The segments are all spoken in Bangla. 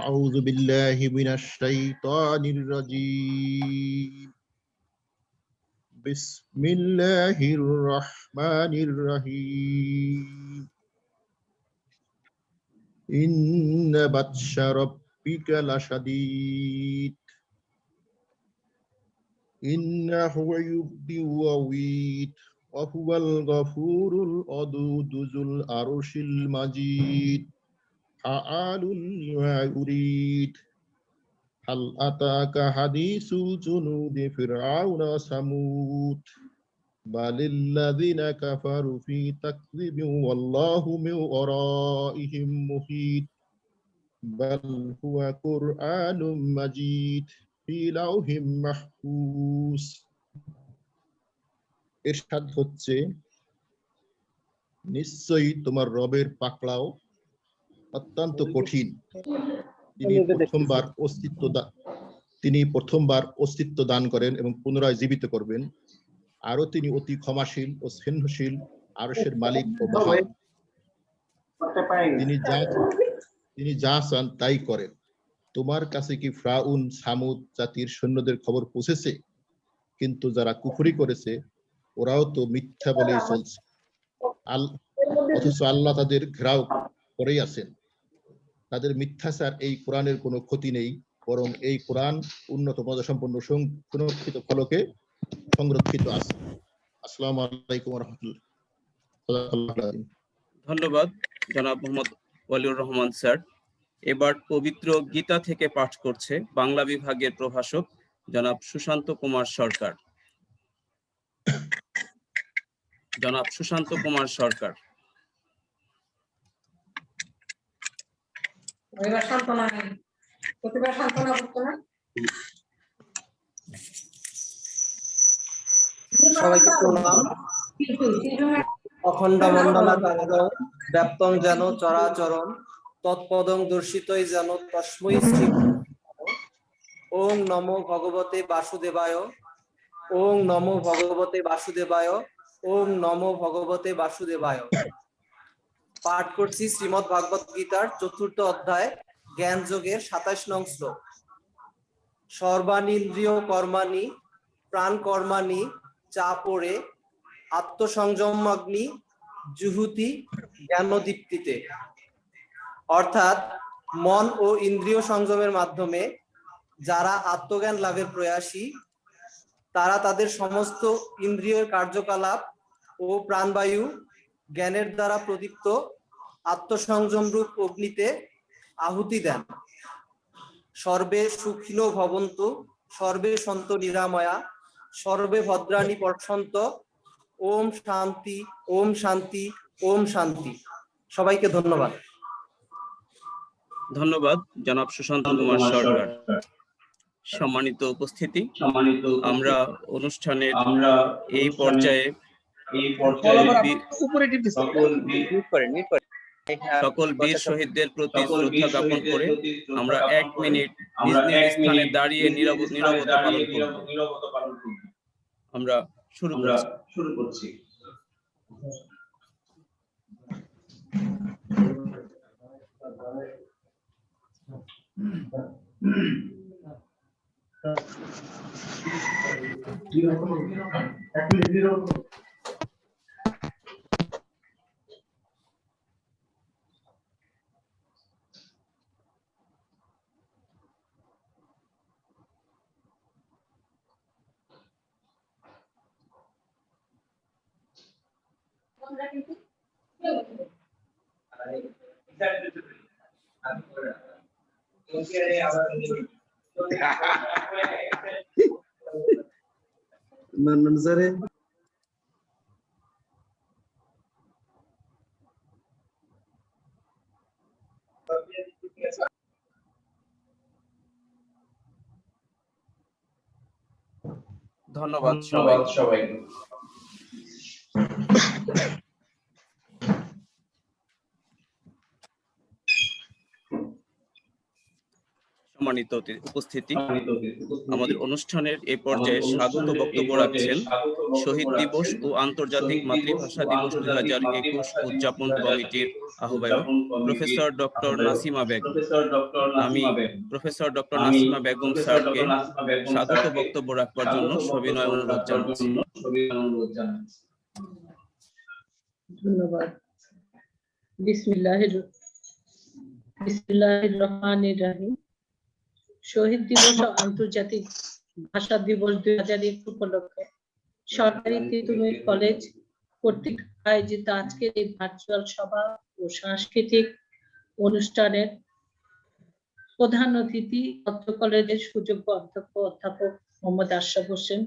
أعوذ بالله من الشيطان الرجيم بسم الله الرحمن الرحيم إن بطش ربك لشديد إنه يبدئ ويعيد وهو الغفور الودود ذو العرش المجيد فعال لما يريد هل أتاك حديث جنود فرعون وثمود بل الذين كفروا في تكذيب والله من ورائهم محيط بل هو قرآن مجيد في لوح محفوظ ইরশাদ হচ্ছে নিশ্চয়ই তোমার রবের পাকড়াও অত্যন্ত কঠিন তিনি প্রথমবার অস্তিত্ব দান করেন এবং পুনরায় জীবিত করবেন আরো তিনি অতি ক্ষমাশীল ও স্নেহশীল আরশের মালিক ও মহান তিনি যা চান তাই করেন তোমার কাছে কি ফিরআউন সামুদ জাতির সৈন্যদের খবর পৌঁছেছে কিন্তু যারা কুফরি করেছে ওরাও তো মিথ্যা বলেই চলছে অথচ আল্লাহ তাদের ঘেরাও করেই আছেন তাদের মিথ্যাচার এই কোরআনের কোনো ক্ষতি নেই বরং এই কোরআন উন্নত মর্যাদাসম্পন্ন সুরক্ষিত ফলকে সংরক্ষিত আছে আসসালামু আলাইকুম ওয়া রাহমাতুল্লাহ ধন্যবাদ জনাব মোহাম্মদ ওয়ালিউর রহমান স্যার এবার পবিত্র গীতা থেকে পাঠ করছে বাংলা বিভাগের প্রভাষক জনাব সুশান্ত কুমার সরকার সবাইকে প্রণাম অখণ্ড মণ্ডলাকার ব্যাপ্তং যেন চরাচরণ তৎপদং দর্শিতই যেন তস্মৈ শ্রী ওং নমো ভগবতে বাসুদেবায় ওং নমো ভগবতে বাসুদেবায় ওং নমো ভগবতে বাসুদেবায় পাঠ করছি শ্রীমদ্ ভাগবত গীতার ৪র্থ অধ্যায় জ্ঞান যোগের ২৭ নং শ্লোক সর্বানিন্দ্রিয় কর্মাণি প্রাণ কর্মাণি চাপরে আত্মসংযমাগ্নি জুহুতি জ্ঞানদীপ্তিতে অর্থাৎ মন ও ইন্দ্রিয় সংযমের মাধ্যমে যারা আত্মজ্ঞান লাভের প্রয়াসী তারা তাদের সমস্ত ইন্দ্রিয়ের কার্যকলাপ ও প্রাণবায়ু জ্ঞানের দ্বারা প্রদীপ্ত আত্মসংযম রূপ অগ্নিতে আহুতি দেন সর্বে সুখিনো ভবন্তু সর্বে সন্তু নিরাময়া সর্বে ভদ্রাণি পশ্যন্ত ওম শান্তি ওম শান্তি ওম শান্তি সবাইকে ধন্যবাদ জনাব সুশান্ত কুমার সরকার সম্মানিত উপস্থিতি আমরা অনুষ্ঠানের এই পর্যায়ে সকল বীর শহীদদের প্রতি শ্রদ্ধা জ্ঞাপন করে আমরা ১ মিনিট নিজ নিজ স্থানে দাঁড়িয়ে নীরবতা পালন করব আমরা শুরু করছি ধন্যবাদ সবাই সম্মানিত উপস্থিতি, আমাদের অনুষ্ঠানের এই পর্যায়ে স্বাগত বক্তব্য রাখছেন শহীদ দিবস ও আন্তর্জাতিক মাতৃভাষা দিবস 2021 উদযাপন কমিটির আহ্বায়ক প্রফেসর ডক্টর নাসিমা বেগম। আমি প্রফেসর ডক্টর নাসিমা বেগম স্যারকে স্বাগত বক্তব্য রাখবার জন্য সবিনয় অনুরোধ জানাচ্ছি। ধন্যবাদ। বিসমিল্লাহির রহমানির রহিম। শহীদ দিবস ও আন্তর্জাতিক ভাষা দিবস 2021 উপলক্ষে সরকারি তিতুমির কলেজ কর্তৃক আয়োজিত আজকের এই ভার্চুয়াল সভা ও সাংস্কৃতিক অনুষ্ঠানের প্রধান অতিথি অত্র কলেজের সুযোগ্য অধ্যক্ষ অধ্যাপক মোহাম্মদ আশরাফ হোসেন,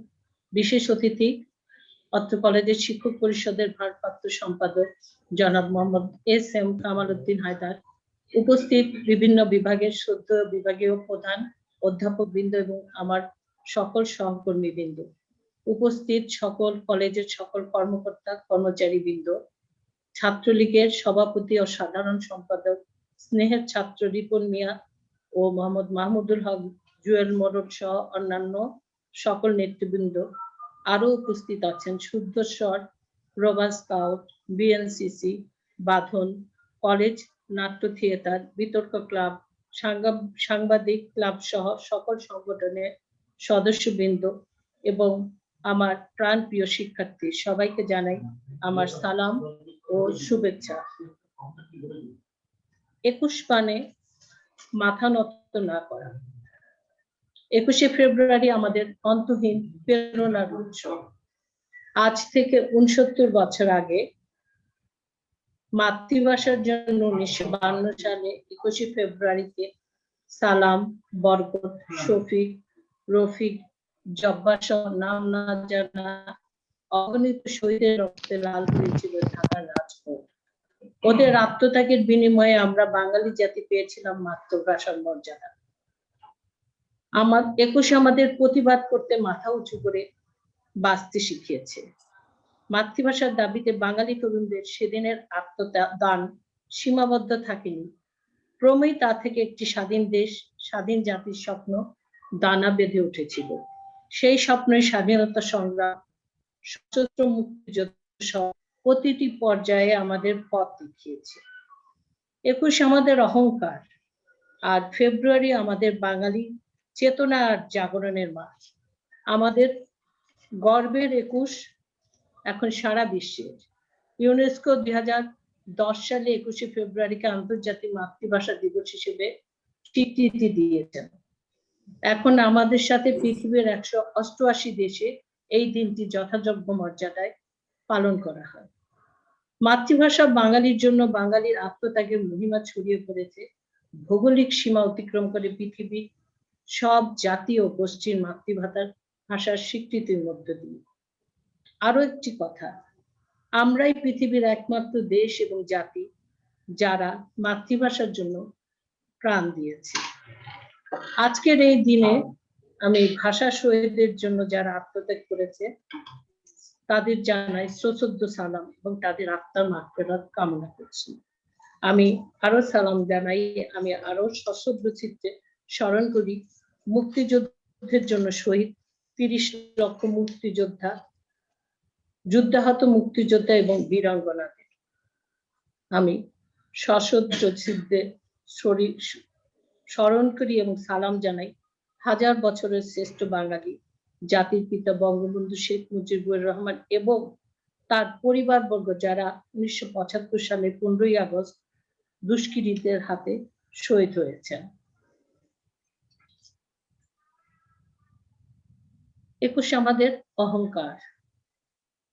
বিশেষ অতিথি অত্র কলেজের শিক্ষক পরিষদের ভারপ্রাপ্ত সম্পাদক জনাব মোহাম্মদ এস.এম. কামাল উদ্দিন হায়দার, উপস্থিত বিভিন্ন বিভাগের শ্রদ্ধেয় বিভাগীয় প্রধান অধ্যাপক বৃন্দ এবং আমার সকল সহকর্মী বৃন্দ, উপস্থিত সকল কলেজের সকল কর্মকর্তা কর্মচারী বৃন্দ, ছাত্রলীগের সভাপতি ও সাধারণ সম্পাদক স্নেহের ছাত্র রিপন মিয়া ও মোহাম্মদ মাহমুদুল হক জুয়েল মোড়ক সহ অন্যান্য সকল নেতৃবৃন্দ, আরো উপস্থিত আছেন শুদ্ধস্বর, রোভার স্কাউট, বিএনসিসি, বাঁধন, কলেজ নাট্য থিয়েটার, বিতর্ক ক্লাব, সাংবাদিক ক্লাব সহ সকল সংগঠনের সদস্যবৃন্দ এবং আমার প্রাণপ্রিয় শিক্ষার্থী, সবাইকে জানাই আমার সালাম ও শুভেচ্ছা। 21 মানে মাথা নত না করা। 21শে ফেব্রুয়ারি আমাদের অন্তহীন প্রেরণার উৎস। আজ থেকে 69 বছর আগে মাতৃভাষার জন্য 1952 সালে 21শে ফেব্রুয়ারিতে সালাম, বরকত, শফিক, রফিক, জব্বার সহ নাম না জানা অগণিত শহীদের রক্তে লাল হয়েছিল ঢাকার রাজপথ। ওদের আত্মত্যাগের বিনিময়ে আমরা বাঙালি জাতি পেয়েছিলাম মাতৃভাষার মর্যাদা। 21 আমাদের প্রতিবাদ করতে মাথা উঁচু করে বাঁচতে শিখিয়েছে। মাতৃভাষার দাবিতে বাঙালি তরুণদের সেদিনের আত্মদান সীমাবদ্ধ থাকেনি, ক্রমেই তা থেকে একটি স্বাধীন দেশ, স্বাধীন জাতির স্বপ্ন দানা বেঁধে উঠেছিল। সেই স্বপ্নের স্বাধীনতা সংগ্রাম, সশস্ত্র মুক্তিযুদ্ধ সহ প্রতিটি পর্যায়ে আমাদের পথ দেখিয়েছে। 21 আমাদের অহংকার, আর ফেব্রুয়ারি আমাদের বাঙালি চেতনা আর জাগরণের মাস। আমাদের গর্বের 21 এখন সারা বিশ্বের। ইউনেস্কো 2010 সালে 21শে ফেব্রুয়ারিকে আন্তর্জাতিক মাতৃভাষা দিবস হিসেবে স্বীকৃতি দিয়েছেন। এখন আমাদের সাথে পৃথিবীর 188 দেশে এই দিনটি যথাযোগ্য মর্যাদায় পালন করা হয়। মাতৃভাষা বাঙালির জন্য বাঙালির আত্মত্যাগের মহিমা ছড়িয়ে পড়েছে ভৌগোলিক সীমা অতিক্রম করে পৃথিবীর সব জাতি ও গোষ্ঠীর মাতৃভাষার স্বীকৃতির মধ্য দিয়ে। আরো একটি কথা, আমরাই পৃথিবীর একমাত্র দেশ এবং জাতি যারা মাতৃভাষার জন্য প্রাণ দিয়েছে। আজকের এই দিনে আমি ভাষা শহীদদের জন্য যারা আত্মত্যাগ করেছে তাদের জানাই সশ্রদ্ধ সালাম এবং তাদের আত্মার মাগফিরাত কামনা করছি। আমি আরো সালাম জানাই, আমি আরো সশ্রদ্ধ চিত্তে স্মরণ করি মুক্তিযুদ্ধের জন্য শহীদ 30 লক্ষ মুক্তিযোদ্ধা, যুদ্ধাহত মুক্তিযোদ্ধা এবং বীরাঙ্গনাদের। আমি সশ্রদ্ধ চিত্তে স্মরণ করি এবং সালাম জানাই হাজার বছরের শ্রেষ্ঠ বাঙালি জাতির পিতা বঙ্গবন্ধু শেখ মুজিবুর রহমান এবং তার পরিবারবর্গ যারা 1975 সালে 15ই আগস্ট দুষ্কৃতীদের হাতে শহীদ হয়েছেন। 21 আমাদের অহংকার।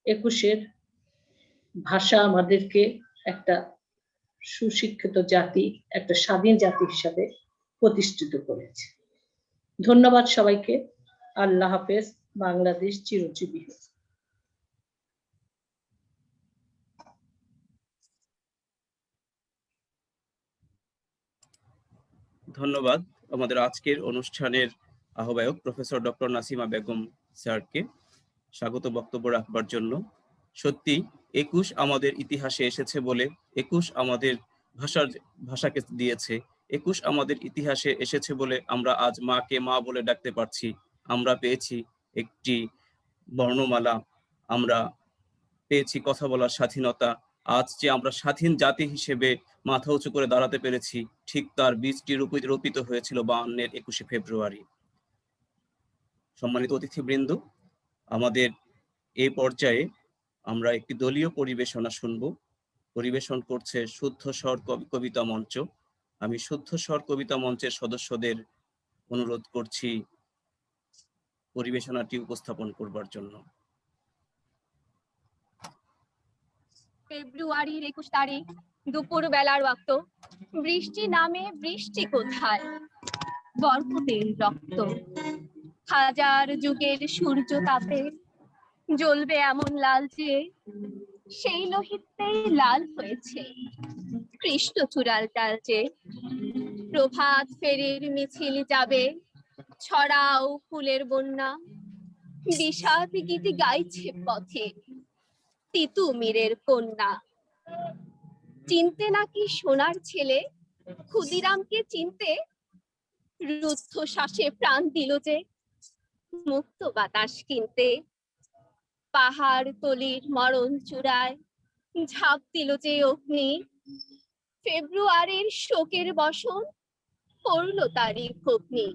21-এর ভাষা আমাদেরকে একটা সুশিক্ষিত জাতি, একটা স্বাধীন জাতি হিসাবে প্রতিষ্ঠিত করেছে। ধন্যবাদ সবাইকে। আল্লাহ হাফেজ। বাংলাদেশ চিরজীবী হোক। ধন্যবাদ আমাদের আজকের অনুষ্ঠানের আহ্বায়ক প্রফেসর ডক্টর নাসিমা বেগম স্যারকে স্বাগত বক্তব্য রাখবার জন্য। সত্যি 21 আমাদের ইতিহাসে এসেছে বলে, 21 আমাদের ভাষাকে দিয়েছে, 21 আমাদের ইতিহাসে এসেছে বলে আমরা আজ মাকে মা বলে ডাকতে পারছি। আমরা পেয়েছি একটি বর্ণমালা, আমরা পেয়েছি কথা বলার স্বাধীনতা। আজ যে আমরা স্বাধীন জাতি হিসেবে মাথা উঁচু করে দাঁড়াতে পেরেছি, ঠিক তার বীজটি রোপিত হয়েছিল 52-এর 21শে ফেব্রুয়ারি। সম্মানিত অতিথিবৃন্দ, আমাদের এই পর্যায়ে আমরা একটি দলীয় পরিবেশনা শুনব। পরিবেশন করছে শুদ্ধ স্বর কবিতা মঞ্চ। আমি শুদ্ধ স্বর কবিতা মঞ্চের সদস্যদের অনুরোধ করছি পরিবেশনাটি উপস্থাপন করবার জন্য। ফেব্রুয়ারির 21 তারিখ দুপুর বেলার ওয়াক্ত, বৃষ্টি নামে বৃষ্টি কোথায়, বরকতের রক্ত হাজার যুগের সূর্য তাপে জ্বলবে এমন লাল যে সেই লোহিতেই লাল হয়েছে কৃষ্ণচূড়ার ডাল যে। প্রভাত ফেরির মিছিল যাবে, ছড়াও ফুলের বন্যা, বিষাদ গীতি গাইছে পথে তিতুমিরের কন্যা। চিনতে নাকি সোনার ছেলে, ক্ষুদিরামকে চিনতে রুদ্ধ শ্বাসে প্রাণ দিল যে মুক্ত বাতাস কিনতে। পাহাড় তলির মরণ চূড়ায় ঝাঁপ দিল যে অগ্নি, ফেব্রুয়ারির শোকের বসন পড়ল তারই ভগ্নি।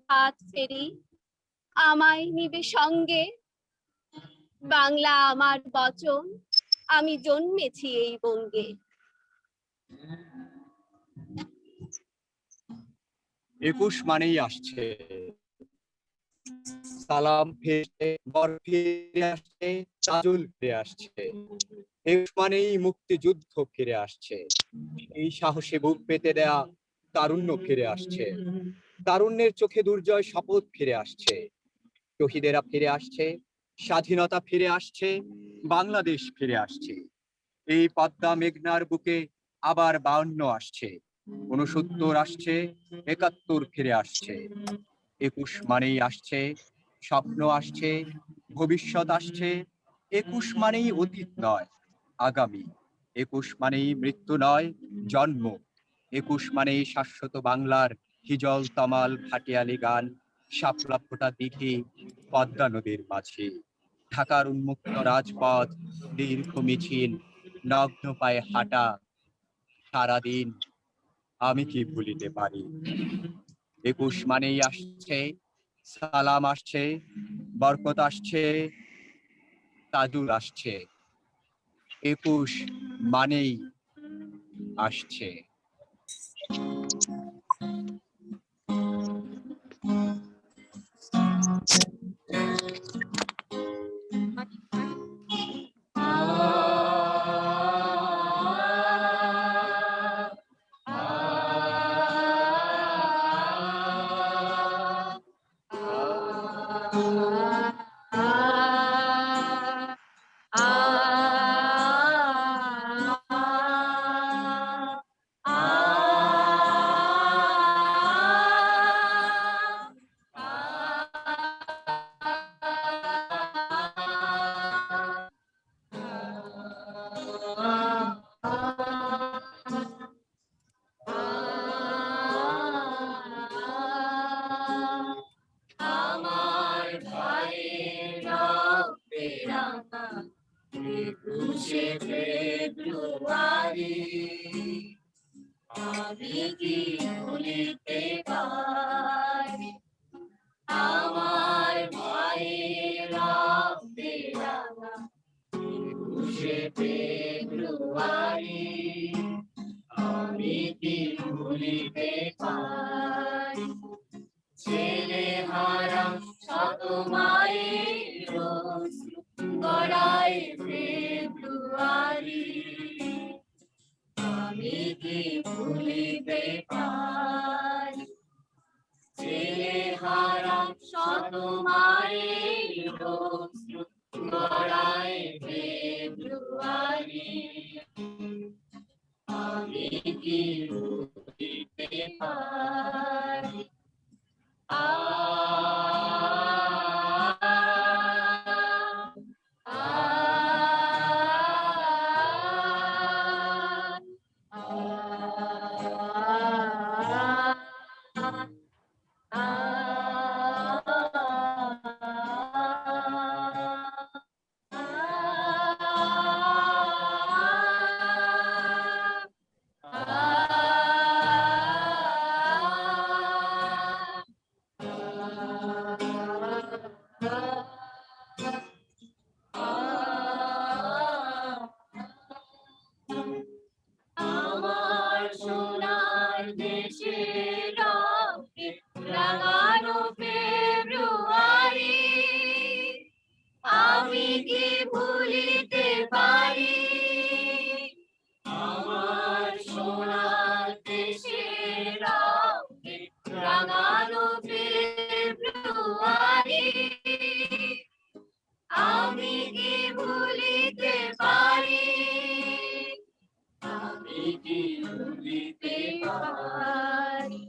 ভাত ফেরি আমায় নিবে সঙ্গে, বাংলা আমার বচন, আমি জন্মেছি এই বঙ্গে। 21 মানেই আসছে সালাম ফিরে, বর ফিরে আসছে, তাজুল ফিরে আসছে। 21 মানেই মুক্তিযুদ্ধ ফিরে আসছে, এই সাহসে বুক পেতে দেয়া তারুণ্য ফিরে আসছে। তারুণ্যের চোখে দুর্জয় শপথ ফিরে আসছে। শহীদেরা ফিরে আসছে, স্বাধীনতা ফিরে আসছে, বাংলাদেশ ফিরে আসছে। এই পদ্মা মেঘনার বুকে আবার 52 আসছে, 69 আসছে, 71 ফিরে আসছে। 21 মানেই আসছে স্বপ্ন, আসছে ভবিষ্যৎ, আসছে 21 মানেই অতীত নয় আগামী, 21 মানেই মৃত্যু নয় জন্ম, 21 মানেই শাশ্বত বাংলার হিজল তামাল ভাটিয়ালি গান, শাপলা ফোটা দিঘি পদ্মা নদীর মাঝে। ঢাকার উন্মুক্ত রাজপথ, দীর্ঘ মিছিল, নগ্ন পায়ে হাঁটা সারাদিন, আমি কি ভুলিতে পারি। 21 মানেই আসছে সালাম, আসছে বরকত, আসছে তাজুল, আসছে 21 মানেই আসছে। আমার ভাইয়ের রক্তে রাঙা 21শে ফেব্রুয়ারি, আমি কি ভুলিতে পারি। আমার ভাইয়ের রক্তে রাঙা 21শে ফেব্রুয়ারি, আমি কি ভুলিতে পারি। ছেলে হারা শত মায়ের অশ্রু গড়ায় ফেব্রুয়ারি, আমি কি ভুলিতে পারি। ছেলে হারা শত মায়ের অশ্রু গড়ায় ফেব্রুয়ারি, আমি কি ভুলিতে পারি। দেশের রক্তে রাঙানো ফেব্রুয়ারি, আমি কি ভুলিতে পারি আমার সোনার দেশের রক্তে রাঙানো ফেব্রুয়ারি, আমি কি ভুলিতে পারি, আমি কি ভুলিতে পারি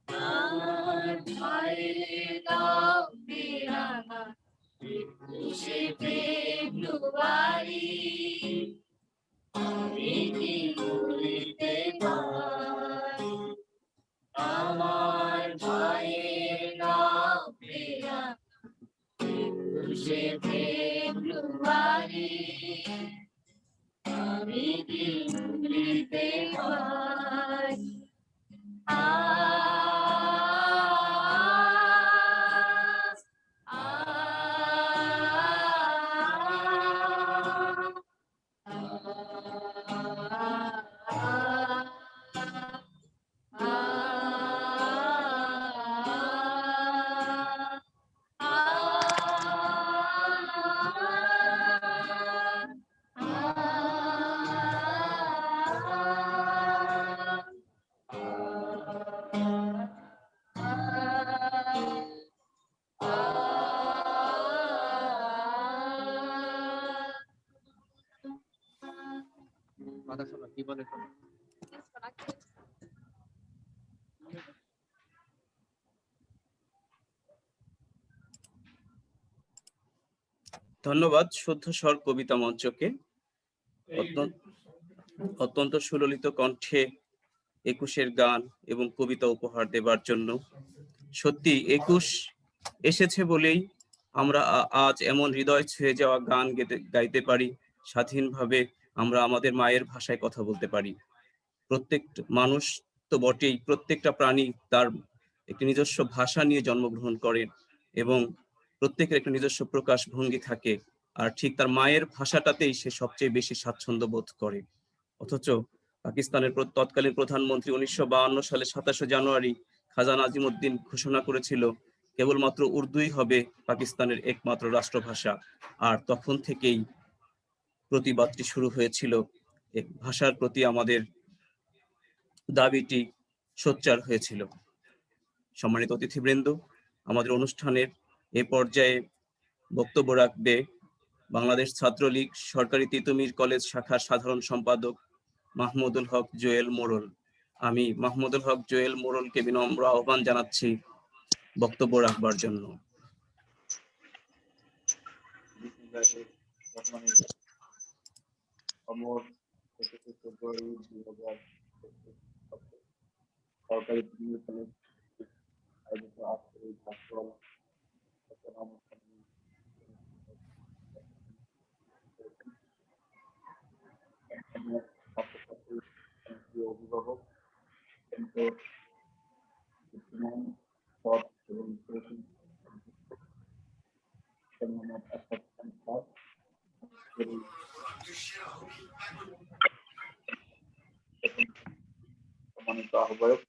আমার ভাইয়ের রক্তে রাঙা 21শে ফেব্রুয়ারি, আমি কি ভুলিতে পারি আমার ভাইয়ের রক্তে রাঙা 21শে ফেব্রুয়ারি, আমি কি ভুলিতে পারি কথা শোনো, কি বলে শোনো। ধন্যবাদ শুদ্ধ স্বর কবিতা মঞ্চকে অত্যন্ত সুললিত কণ্ঠে 21-এর গান এবং কবিতা উপহার দেবার জন্য। সত্যি 21 এসেছে বলেই আমরা আজ এমন হৃদয় ছুঁয়ে যাওয়া গান গাইতে পারি, স্বাধীনভাবে আমরা আমাদের মায়ের ভাষায় কথা বলতে পারি। প্রত্যেক মানুষ তো বটেই, প্রত্যেকটা প্রাণী তার একটি নিজস্ব ভাষা নিয়ে জন্মগ্রহণ করেন এবং প্রত্যেকের একটা নিজস্ব প্রকাশ ভঙ্গি থাকে, আর ঠিক তার মায়ের ভাষাটাতেই সে সবচেয়ে বেশি স্বাচ্ছন্দ্য বোধ করে। অথচ পাকিস্তানের তৎকালীন প্রধানমন্ত্রী 1952 সালে 27শে জানুয়ারি খাজা নাজিমুদ্দিন ঘোষণা করেছিল কেবলমাত্র উর্দুই হবে পাকিস্তানের একমাত্র রাষ্ট্রভাষা। আর তখন থেকেই প্রতিবাদটি শুরু হয়েছিল, এক ভাষার প্রতি আমাদের দাবিটি সোচ্চার হয়েছিল। সম্মানিত অতিথিবৃন্দ, আমাদের অনুষ্ঠানের এ পর্যায়ে বক্তব্য রাখবে বাংলাদেশ ছাত্রলীগ সরকারি তিতুমির কলেজ শাখার সাধারণ সম্পাদক মাহমুদুল হক জুয়েল মোড়ল। আমি মাহমুদুল হক জুয়েল মোড়লকে বিনম্র আহ্বান জানাচ্ছি বক্তব্য রাখবার জন্য। সরকারি তিতুমির কলেজ আয়োজিত আজকের এই ভার্চুয়াল অনুষ্ঠানে ছাত্রছাত্রী, অভিভাবক, সৎ এবং সম্মানিত আহ্বায়ক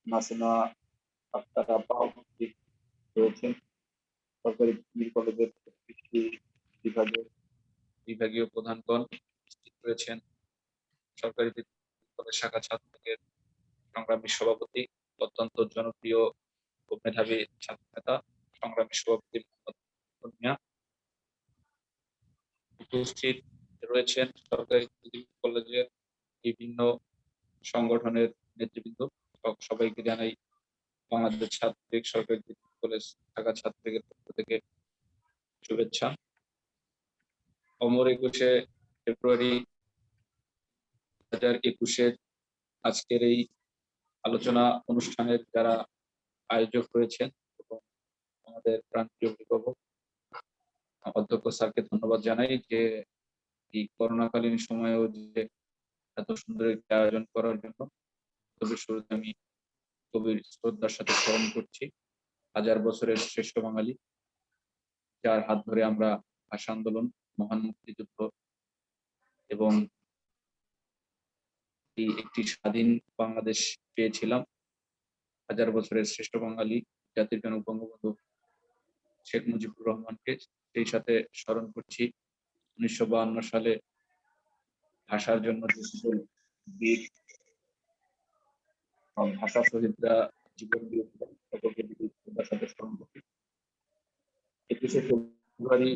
নাসিমা আক্তার আপা উপস্থিত রয়েছেন, সরকারি তিতুমির কলেজের বিভাগীয় প্রধানগণ উপস্থিত রয়েছেন, সরকারি তিতুমির কলেজ শাখা ছাত্রলীগের সংগ্রামী সভাপতি, অত্যন্ত জনপ্রিয় ও মেধাবী ছাত্র নেতা সংগ্রামী সভাপতি মোহাম্মদ মিয়া, উপস্থিত রয়েছেন সরকারি তিতুমির কলেজের বিভিন্ন সংগঠনের নেতৃবৃন্দ। সবাইকে জানাই বাংলাদেশ ছাত্রলীগ সরকারি তিতুমির কলেজ ঢাকা ছাত্রলীগের পক্ষ থেকে শুভেচ্ছা। অমর 21শে ফেব্রুয়ারি 2021 আজকের এই আলোচনা অনুষ্ঠানের যারা আয়োজক হয়েছেন এবং আমাদের প্রান্তীয় অভিভাবক অধ্যক্ষ স্যারকে ধন্যবাদ জানাই যে এই করোনাকালীন সময়েও যে এত সুন্দর একটি আয়োজন করার জন্য। তবে শুরুতে আমি কবির শ্রদ্ধার সাথে স্মরণ করছি হাজার বছরের শ্রেষ্ঠ বাঙালি, যার হাত ধরে আমরা ভাষা আন্দোলন, মহান মুক্তিযুদ্ধ এবং এই একটি স্বাধীন বাংলাদেশ পেয়েছিলাম। হাজার বছরের শ্রেষ্ঠ বাঙালি জাতির জনক বঙ্গবন্ধু শেখ মুজিবুর রহমানকে সেই সাথে স্মরণ করছি 1952 সালে ভাষার জন্য যে সকল বীর ভাষা শহীদরা জীবন দিয়েছিলেন সকলকে শ্রদ্ধার সাথে স্মরণ করছি। 21শে ফেব্রুয়ারি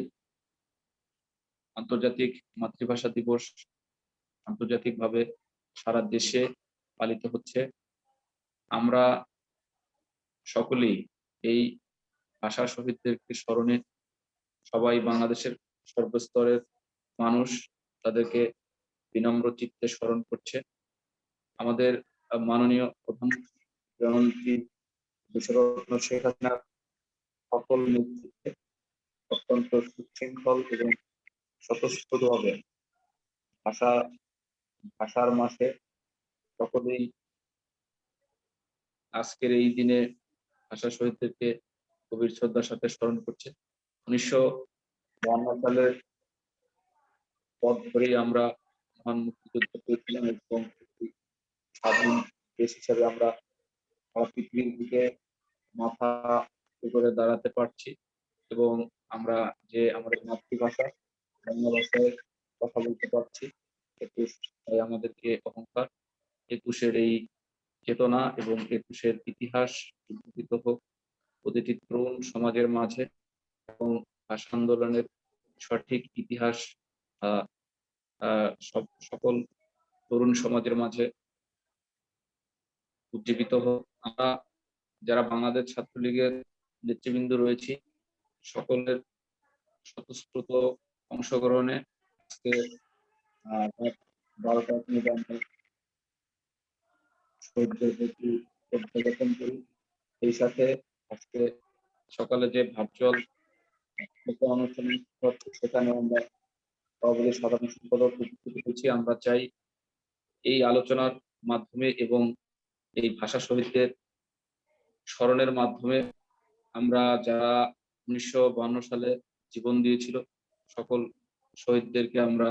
আন্তর্জাতিক মাতৃভাষা দিবস আন্তর্জাতিকভাবে সারা দেশে পালিত হচ্ছে। আমরা সকলেই এই ভাষা শহীদদেরকে স্মরণে সবাই বাংলাদেশের সর্বস্তরের মানুষ তাদেরকে বিনম্র চিত্তে স্মরণ করছে। আমাদের মাননীয় প্রধানমন্ত্রী দেশরত্ন শেখ হাসিনার সকল নেতৃত্বে অত্যন্ত সুশৃঙ্খল এবং স্বতঃস্ফূর্তভাবে ভাষার মাসে সকলেই আজকের এই দিনে ভাষা শহীদদেরকে গভীর শ্রদ্ধার সাথে স্মরণ করছে। 1952 সালের পথ ধরেই আমরা মহান মুক্তিযুদ্ধ করেছিলাম এবং স্বাধীন দেশ হিসেবে আমরা পৃথিবীর দিকে মাথা করে দাঁড়াতে পারছি এবং আমরা যে আমাদের মাতৃভাষা বাংলা ভাষায় কথা বলতে পারছি। 21 তাই আমাদেরকে অহংকার। 21-এর এই চেতনা এবং 21-এর ইতিহাস উদ্ভাবিত হোক প্রতিটি তরুণ সমাজের মাঝে এবং ভাষা আন্দোলনের সঠিক ইতিহাস সকল তরুণ সমাজের মাঝে উজ্জীবিত হোক। আমরা যারা বাংলাদেশ ছাত্রলীগের নেতৃবৃন্দ রয়েছি সকলের স্বতঃস্ফূর্ত অংশগ্রহণে আজকে 12টা নিবন্ধন শহীদদের প্রতি শ্রদ্ধা জ্ঞাপন করি। এই সাথে আজকে সকালে যে ভার্চুয়াল অনুষ্ঠান হচ্ছে সেখানে আমরা সভাপতি সাধারণ সম্পাদক উপস্থিত হয়েছি। আমরা চাই এই আলোচনার মাধ্যমে এবং এই ভাষা শহীদদের স্মরণের মাধ্যমে আমরা যারা 1952 সালে জীবন দিয়েছিল সকল শহীদদেরকে আমরা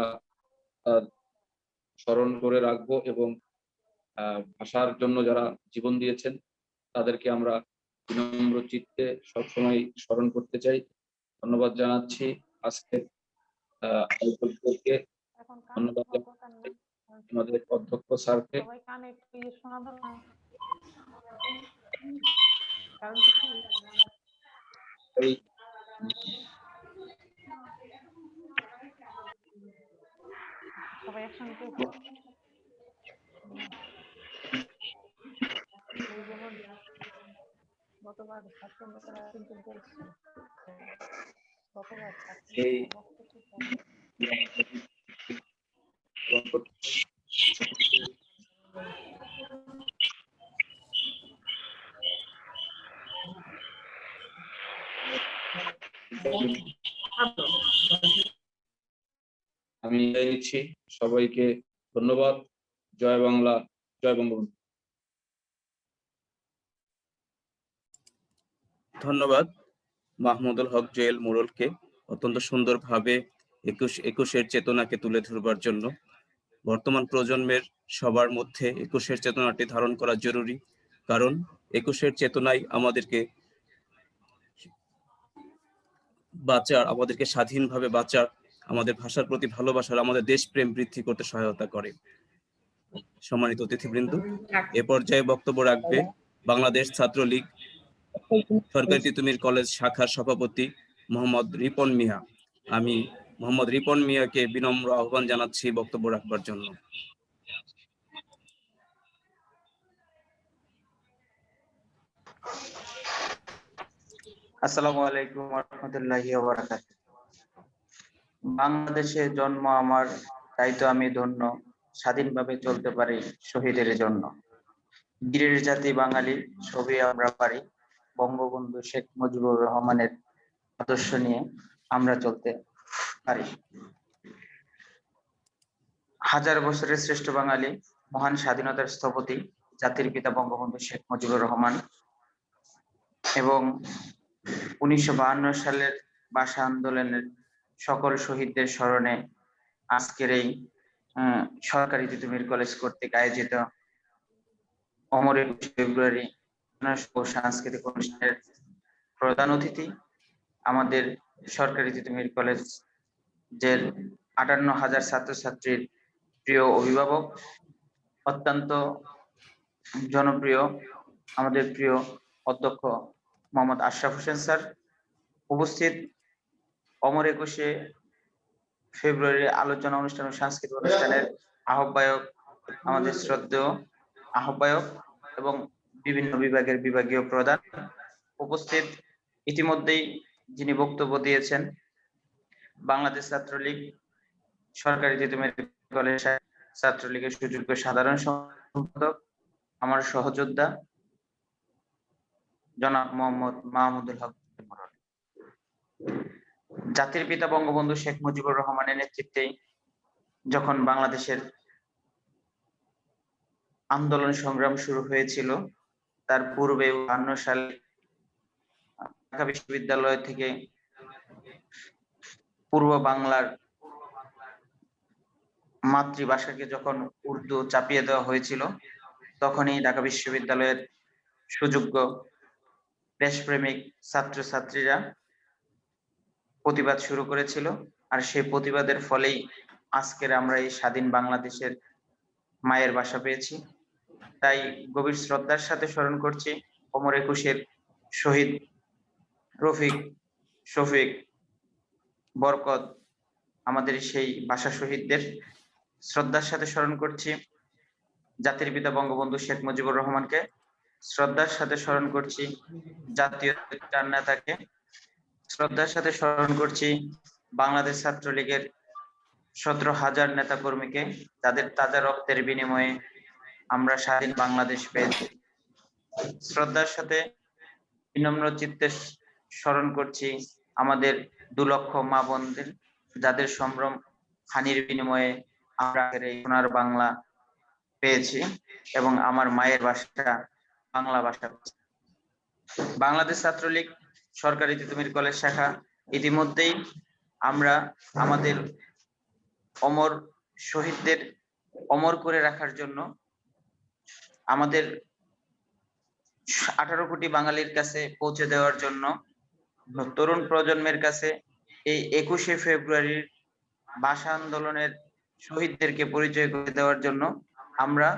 স্মরণ করে রাখবো এবং ভাষার জন্য যারা জীবন দিয়েছেন তাদেরকে আমরা বিনম্র চিত্তে সবসময় স্মরণ করতে চাই। ধন্যবাদ জানাচ্ছি আজকে আয়োজকদেরকে, ধন্যবাদ জানাচ্ছি আমাদের অধ্যক্ষ স্যারকে। সবাই একসঙ্গে গতবার আমি নিচ্ছি সবাইকে ধন্যবাদ। জয় বাংলা, জয় বঙ্গবন্ধু। ধন্যবাদ মাহমুদুল হক জুয়েল মোড়লকে অত্যন্ত সুন্দরভাবে 21-এর চেতনাকে তুলে ধরবার জন্য। বর্তমান প্রজন্মের সবার মধ্যে 21-এর চেতনাটি ধারণ করা জরুরি, কারণ 21-এর চেতনাই আমাদেরকে বাঁচার, আমাদেরকে স্বাধীনভাবে বাঁচার, আমাদের ভাষার প্রতি ভালোবাসার, আমাদের দেশপ্রেম বৃদ্ধি করতে সহায়তা করে। সম্মানিত অতিথিবৃন্দ, এ পর্যায়ে বক্তব্য রাখবে বাংলাদেশ ছাত্রলীগ সরকারি তিতুমির কলেজ শাখার সভাপতি মোহাম্মদ রিপন মিয়া। আমি মোহাম্মদ রিপন মিয়াকে বিনম্র আহ্বান জানাচ্ছি বক্তব্য রাখবার জন্য। আসসালামু আলাইকুম ওয়া রাহমাতুল্লাহি ওয়া বারাকাতুহু। বাংলাদেশে জন্ম আমার, তাই তো আমি ধন্য, স্বাধীনভাবে চলতে পারি শহীদের জন্য। বীরের জাতি বাঙালি, সবই আমরা পারি, বঙ্গবন্ধু শেখ মুজিবুর রহমানের আদর্শ নিয়ে আমরা চলতে পারি। হাজার বছরের শ্রেষ্ঠ বাঙালি, মহান স্বাধীনতার স্থপতি জাতির পিতা বঙ্গবন্ধু শেখ মুজিবুর রহমান এবং 1952 সালের ভাষা আন্দোলনের সকল শহীদদের স্মরণে আজকের এই সরকারি তিতুমির কলেজ কর্তৃক আয়োজিত অমর 21 ফেব্রুয়ারি ও সাংস্কৃতিক অনুষ্ঠানের প্রধান অতিথি আমাদের সরকারি তিতুমির কলেজের 58,000 ছাত্রছাত্রীর প্রিয় অভিভাবক, অত্যন্ত জনপ্রিয় আমাদের প্রিয় অধ্যক্ষ মোহাম্মদ আশরাফ হোসেন স্যার, উপস্থিত অমর 21 ফেব্রুয়ারি আলোচনা অনুষ্ঠান ও সাংস্কৃতিক অনুষ্ঠানের আহ্বায়ক, আমাদের শ্রদ্ধেয় আহ্বায়ক এবং বিভিন্ন বিভাগের বিভাগীয় প্রধান, উপস্থিত ইতিমধ্যেই যিনি বক্তব্য দিয়েছেন বাংলাদেশ ছাত্রলীগ সরকারি তিতুমির কলেজ ছাত্রলীগের সুযোগ্য সাধারণ সম্পাদক, আমার সহযোদ্ধা জনাব মোহাম্মদ মাহমুদুল হক মোরল। জাতির পিতা বঙ্গবন্ধু শেখ মুজিবুর রহমানের নেতৃত্বে যখন বাংলাদেশের আন্দোলন সংগ্রাম শুরু হয়েছিল, তার পূর্বে 52 সালে ঢাকা বিশ্ববিদ্যালয় থেকে পূর্ব বাংলার মাতৃভাষাকে যখন উর্দু চাপিয়ে দেওয়া হয়েছিল, তখনই ঢাকা বিশ্ববিদ্যালয়ের সুযোগ্য দেশপ্রেমিক ছাত্রছাত্রীরা প্রতিবাদ শুরু করেছিল। আর সেই প্রতিবাদের ফলেই আজকের আমরা এই স্বাধীন বাংলাদেশের মায়ের ভাষা পেয়েছি। তাই গভীর শ্রদ্ধার সাথে স্মরণ করছি অমর 21 শহীদ রফিক, শফিক, বরকত, আমাদের সেই ভাষা শহীদদের শ্রদ্ধার সাথে স্মরণ করছি। জাতির পিতা বঙ্গবন্ধু শেখ মুজিবুর রহমানকে শ্রদ্ধার সাথে স্মরণ করছি। জাতীয় চার নেতাকে শ্রদ্ধার সাথে স্মরণ করছি। বাংলাদেশ ছাত্রলীগের 17,000 নেতা কর্মীকে, তাদের তাজা রক্তের বিনিময়ে আমরা স্বাধীন বাংলাদেশ পেয়েছি। শ্রদ্ধার সাথে বিনম্র চিত্তে স্মরণ করছি আমাদের 2 লক্ষ মা বোনদের, যাদের সম্ভ্রম হানির বিনিময়ে আমরা এই সোনার বাংলা পেয়েছি এবং আমার মায়ের ভাষা বাংলা ভাষা। বাংলাদেশ ছাত্রলীগ সরকারি তিতুমির কলেজ শাখা ইতিমধ্যেই আমরা আমাদের অমর শহীদদের অমর করে রাখার জন্য আমাদের 18 কোটি বাঙালির কাছে পৌঁছে দেওয়ার জন্য, তরুণ প্রজন্মের কাছে এই 21 ফেব্রুয়ারির ভাষা আন্দোলনের শহীদদেরকে পরিচয় করে দেওয়ার জন্য আমরা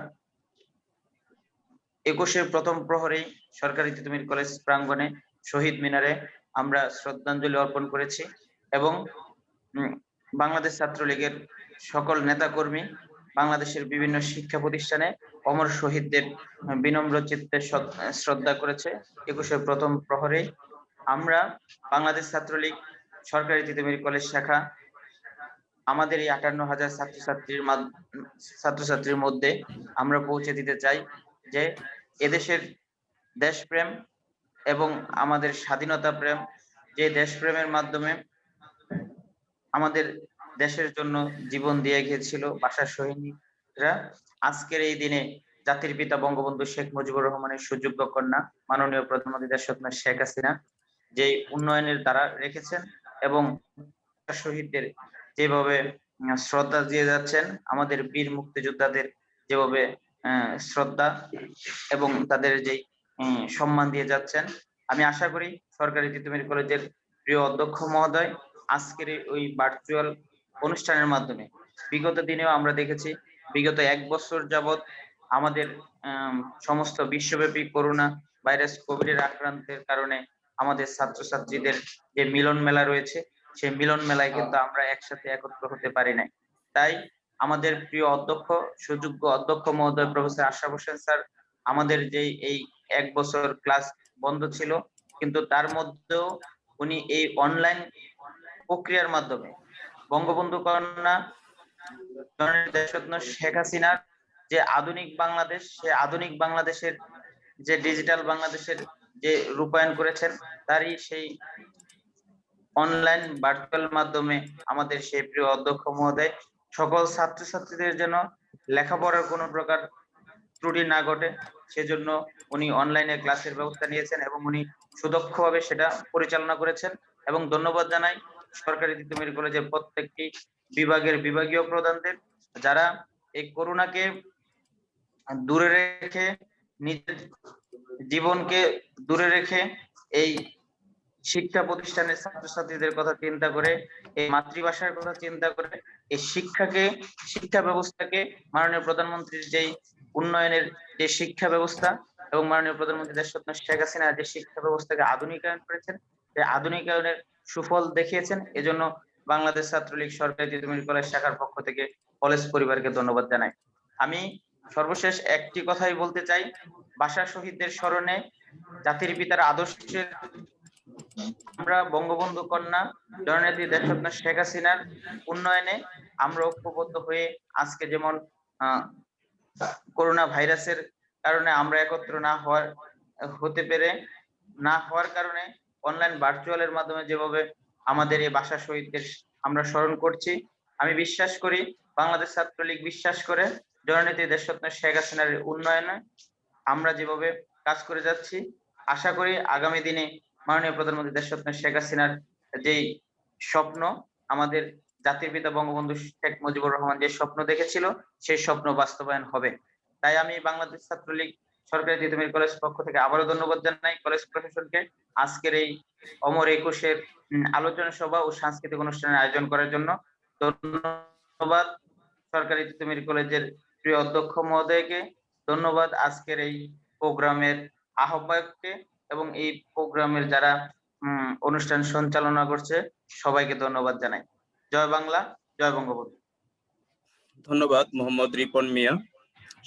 21 প্রথম প্রহরেই সরকারি তিতুমির কলেজ প্রাঙ্গণে শহীদ মিনারে আমরা শ্রদ্ধাঞ্জলি অর্পণ করেছি এবং বাংলাদেশ ছাত্রলীগের সকল নেতাকর্মী বাংলাদেশের বিভিন্ন শিক্ষা প্রতিষ্ঠানে অমর শহীদদের বিনম্র চিত্তে শ্রদ্ধা করেছে। 21 প্রথম প্রহরে আমরা বাংলাদেশ ছাত্রলীগ সরকারি তিতুমির কলেজ শাখা আমাদের এই 58,000 ছাত্রছাত্রীর মধ্যে আমরা পৌঁছে দিতে চাই যে এদেশের দেশপ্রেম এবং আমাদের স্বাধীনতা প্রেম, যে দেশপ্রেমের মাধ্যমে আমাদের দেশের জন্য জীবন দিয়ে গিয়েছিল ভাষা সৈনিকরা, আজকের এই দিনে জাতির পিতা বঙ্গবন্ধু শেখ মুজিবুর রহমানের সুযোগ্য কন্যা মাননীয় প্রধানমন্ত্রী দেশরত্ন শেখ হাসিনা যে উন্নয়নের দ্বারা রেখেছেন এবং শহীদদের যেভাবে শ্রদ্ধা দিয়ে যাচ্ছেন, আমাদের বীর মুক্তিযোদ্ধাদের যেভাবে শ্রদ্ধা এবং তাদের যে সম্মান দিয়ে যাচ্ছেন, আমি আশা করি সরকারি তিতুমির কলেজের প্রিয় অধ্যক্ষ মহোদয় আজকের ওই ভার্চুয়াল অনুষ্ঠানের মাধ্যমে, বিগত দিনেও আমরা দেখেছি বিগত 1 বছর যাবত আমাদের সমস্ত বিশ্বব্যাপী করোনা ভাইরাস কোভিডের আক্রান্তের কারণে আমাদের ছাত্রছাত্রীদের যে মিলন মেলা রয়েছে, সেই মিলন মেলায় কিন্তু আমরা একসাথে একত্র হতে পারি নাই। তাই আমাদের প্রিয় অধ্যক্ষ, সুযোগ্য অধ্যক্ষ মহোদয় প্রফেসর আশরাফ হোসেন স্যার আমাদের যে এই 1 বছর ক্লাস বন্ধ ছিল, কিন্তু তার মধ্যেও উনি এই অনলাইন প্রক্রিয়ার মাধ্যমে বঙ্গবন্ধু কন্যা দেশরত্ন শেখ হাসিনার যে আধুনিক বাংলাদেশ, সে আধুনিক বাংলাদেশের যে ডিজিটাল বাংলাদেশের যে রূপায়ণ করেছেন, তারই সেই অনলাইন ভার্চুয়াল মাধ্যমে আমাদের সেই প্রিয় অধ্যক্ষ মহোদয় সকল ছাত্রছাত্রীদের যেন লেখাপড়ার কোনো প্রকার ত্রুটি না ঘটে সেজন্য উনি অনলাইনে ক্লাসের ব্যবস্থা নিয়েছেন এবং উনি সুদক্ষভাবে সেটা পরিচালনা করেছেন। এবং ধন্যবাদ জানাই সরকারি তিতুমির কলেজের প্রত্যেকটি বিভাগের বিভাগীয় প্রধানদের যারা এই করোনাকে দূরে রেখে নিজের জীবনকে দূরে রেখে এই শিক্ষা প্রতিষ্ঠানের ছাত্রছাত্রীদের কথা চিন্তা করে, এই মাতৃভাষার কথা চিন্তা করে, এই শিক্ষা ব্যবস্থাকে মাননীয় প্রধানমন্ত্রীর যেই উন্নয়নের যে শিক্ষা ব্যবস্থা এবং মাননীয় প্রধানমন্ত্রী দেশরত্ন শেখ হাসিনা যে শিক্ষা ব্যবস্থাকে আধুনিকায়ন করেছেন, এই আধুনিকায়নের সুফল দেখিয়েছেন। এজন্য বাংলাদেশ ছাত্রলীগ সরকারি তিতুমির কলেজ শাখার পক্ষ থেকে কলেজ পরিবারকে ধন্যবাদ জানাই। আমি সর্বশেষ একটি কথাই বলতে চাই, ভাষা শহীদদের স্মরণে জাতির পিতার আদর্শের আমরা বঙ্গবন্ধু কন্যা জননেত্রী দেশরত্ন শেখ হাসিনার উন্নয়নে আমরা ঐক্যবদ্ধ হয়ে আজকে যেমন করোনা ভাইরাসের কারণে আমরা একত্র না হওয়ার কারণে অনলাইন ভার্চুয়ালের মাধ্যমে যেভাবে আমাদের এই ভাষা শহীদদের আমরা স্মরণ করছি, আমি বিশ্বাস করি বাংলাদেশ ছাত্রলীগ বিশ্বাস করে জননেত্রী দেশরত্ন শেখ হাসিনার উন্নয়নে আমরা যেভাবে কাজ করে যাচ্ছি, আশা করি আগামী দিনে মাননীয় প্রধানমন্ত্রী দেশরত্ন শেখ হাসিনার যেই স্বপ্ন, আমাদের জাতির পিতা বঙ্গবন্ধু শেখ মুজিবুর রহমান যে স্বপ্ন দেখেছিল সেই স্বপ্ন বাস্তবায়ন হবে। তাই আমি বাংলাদেশ ছাত্রলীগ সরকারি তিতুমির কলেজ পক্ষ থেকে আবারও ধন্যবাদ জানাই কলেজ প্রশাসনকে আজকের এই অমর 21-এর আলোচনা সভা ও সাংস্কৃতিক অনুষ্ঠানের আয়োজন করার জন্য। ধন্যবাদ সরকারি তিতুমির কলেজের প্রিয় অধ্যক্ষ মহোদয়কে, ধন্যবাদ আজকের এই প্রোগ্রামের আহ্বায়ককে এবং এই প্রোগ্রামের যারা অনুষ্ঠান সঞ্চালনা করছে সবাইকে ধন্যবাদ জানাই। জয় বাংলা, জয় বঙ্গবন্ধু। ধন্যবাদ মোহাম্মদ রিপন মিয়া,